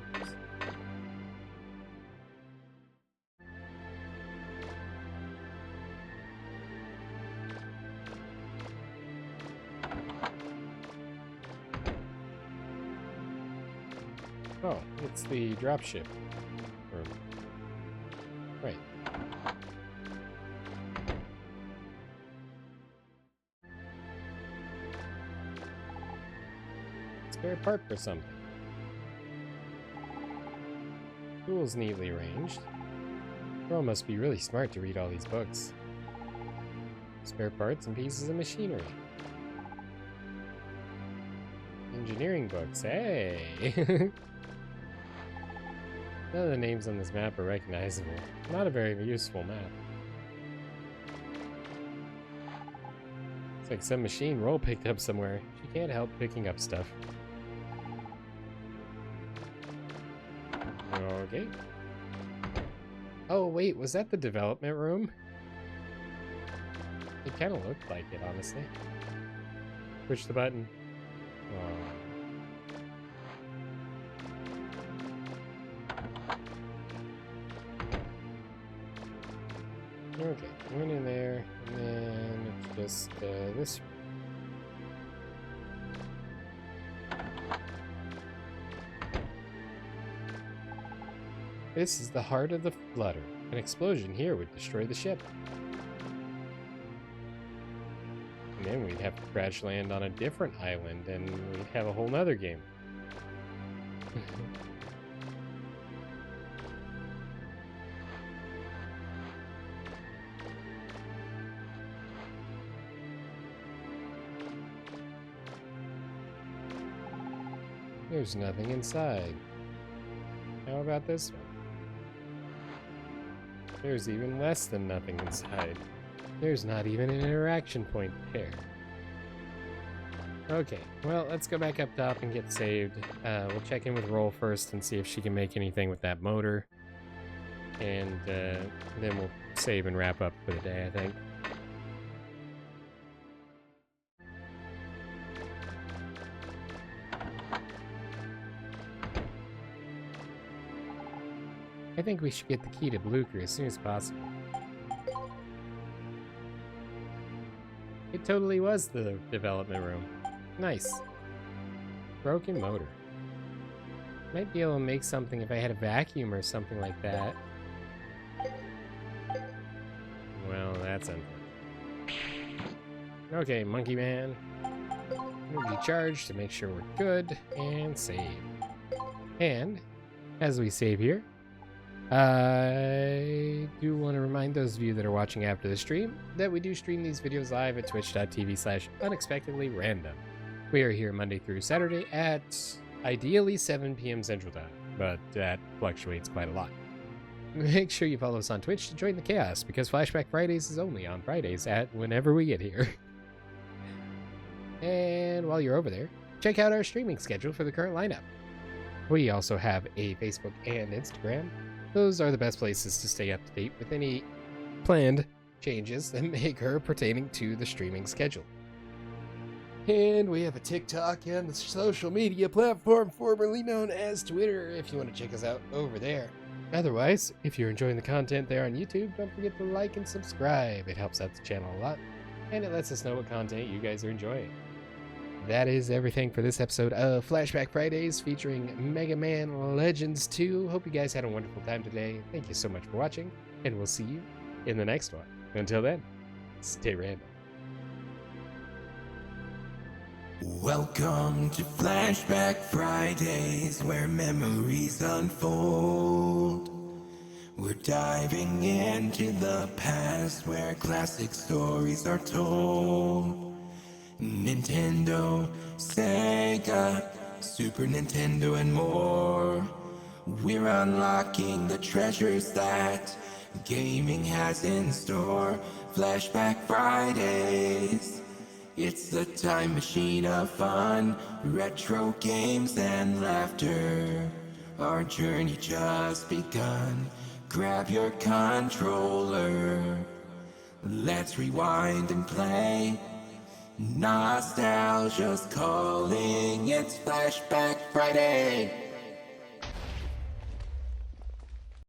S2: Oh, it's the dropship room. Right. Spare part for something. Tools neatly arranged. Girl must be really smart to read all these books. Spare parts and pieces of machinery. Engineering books, hey! None of the names on this map are recognizable. Not a very useful map. It's like some machine Roll picked up somewhere. She can't help picking up stuff. Okay. Oh wait, was that the development room? It kind of looked like it, honestly. Push the button. Okay, went in there, and then it's just this. This is the heart of the flutter. An explosion here would destroy the ship. And then we'd have to crash land on a different island, and we'd have a whole nother game. There's nothing inside. How about this one? There's even less than nothing inside. There's not even an interaction point there. Okay, well, let's go back up top and get saved. We'll check in with Roll first and see if she can make anything with that motor. And then we'll save and wrap up for the day, I think. I think we should get the key to Bluecher as soon as possible. It totally was the development room. Nice. Broken motor. Might be able to make something if I had a vacuum or something like that. Well, that's unfortunate. Okay, Monkey Man. We'll be charged to make sure we're good and save. And as we save here, I do want to remind those of you that are watching after the stream that we do stream these videos live at twitch.tv/unexpectedlyrandom. We are here Monday through Saturday at ideally 7 p.m. Central Time, but that fluctuates quite a lot. make sure you follow us on Twitch to join the chaos, because Flashback Fridays is only on Fridays at whenever we get here. And while you're over there, check out our streaming schedule for the current lineup. We also have a Facebook and Instagram. Those are the best places to stay up to date with any planned changes that may occur pertaining to the streaming schedule. And we have a TikTok and the social media platform formerly known as Twitter if you want to check us out over there. Otherwise, if you're enjoying the content there on YouTube, don't forget to like and subscribe. It helps out the channel a lot, and it lets us know what content you guys are enjoying. That is everything for this episode of Flashback Fridays featuring Mega Man Legends 2. Hope you guys had a wonderful time today. Thank you so much for watching, and we'll see you in the next one. Until then, stay random.
S1: Welcome to Flashback Fridays, where memories unfold. We're diving into the past, where classic stories are told. Nintendo, Sega, Super Nintendo, and more. We're unlocking the treasures that gaming has in store. Flashback Fridays. It's the time machine of fun, retro games and laughter. Our journey just begun. Grab your controller. Let's rewind and play. Nostalgia's calling. It's Flashback Friday.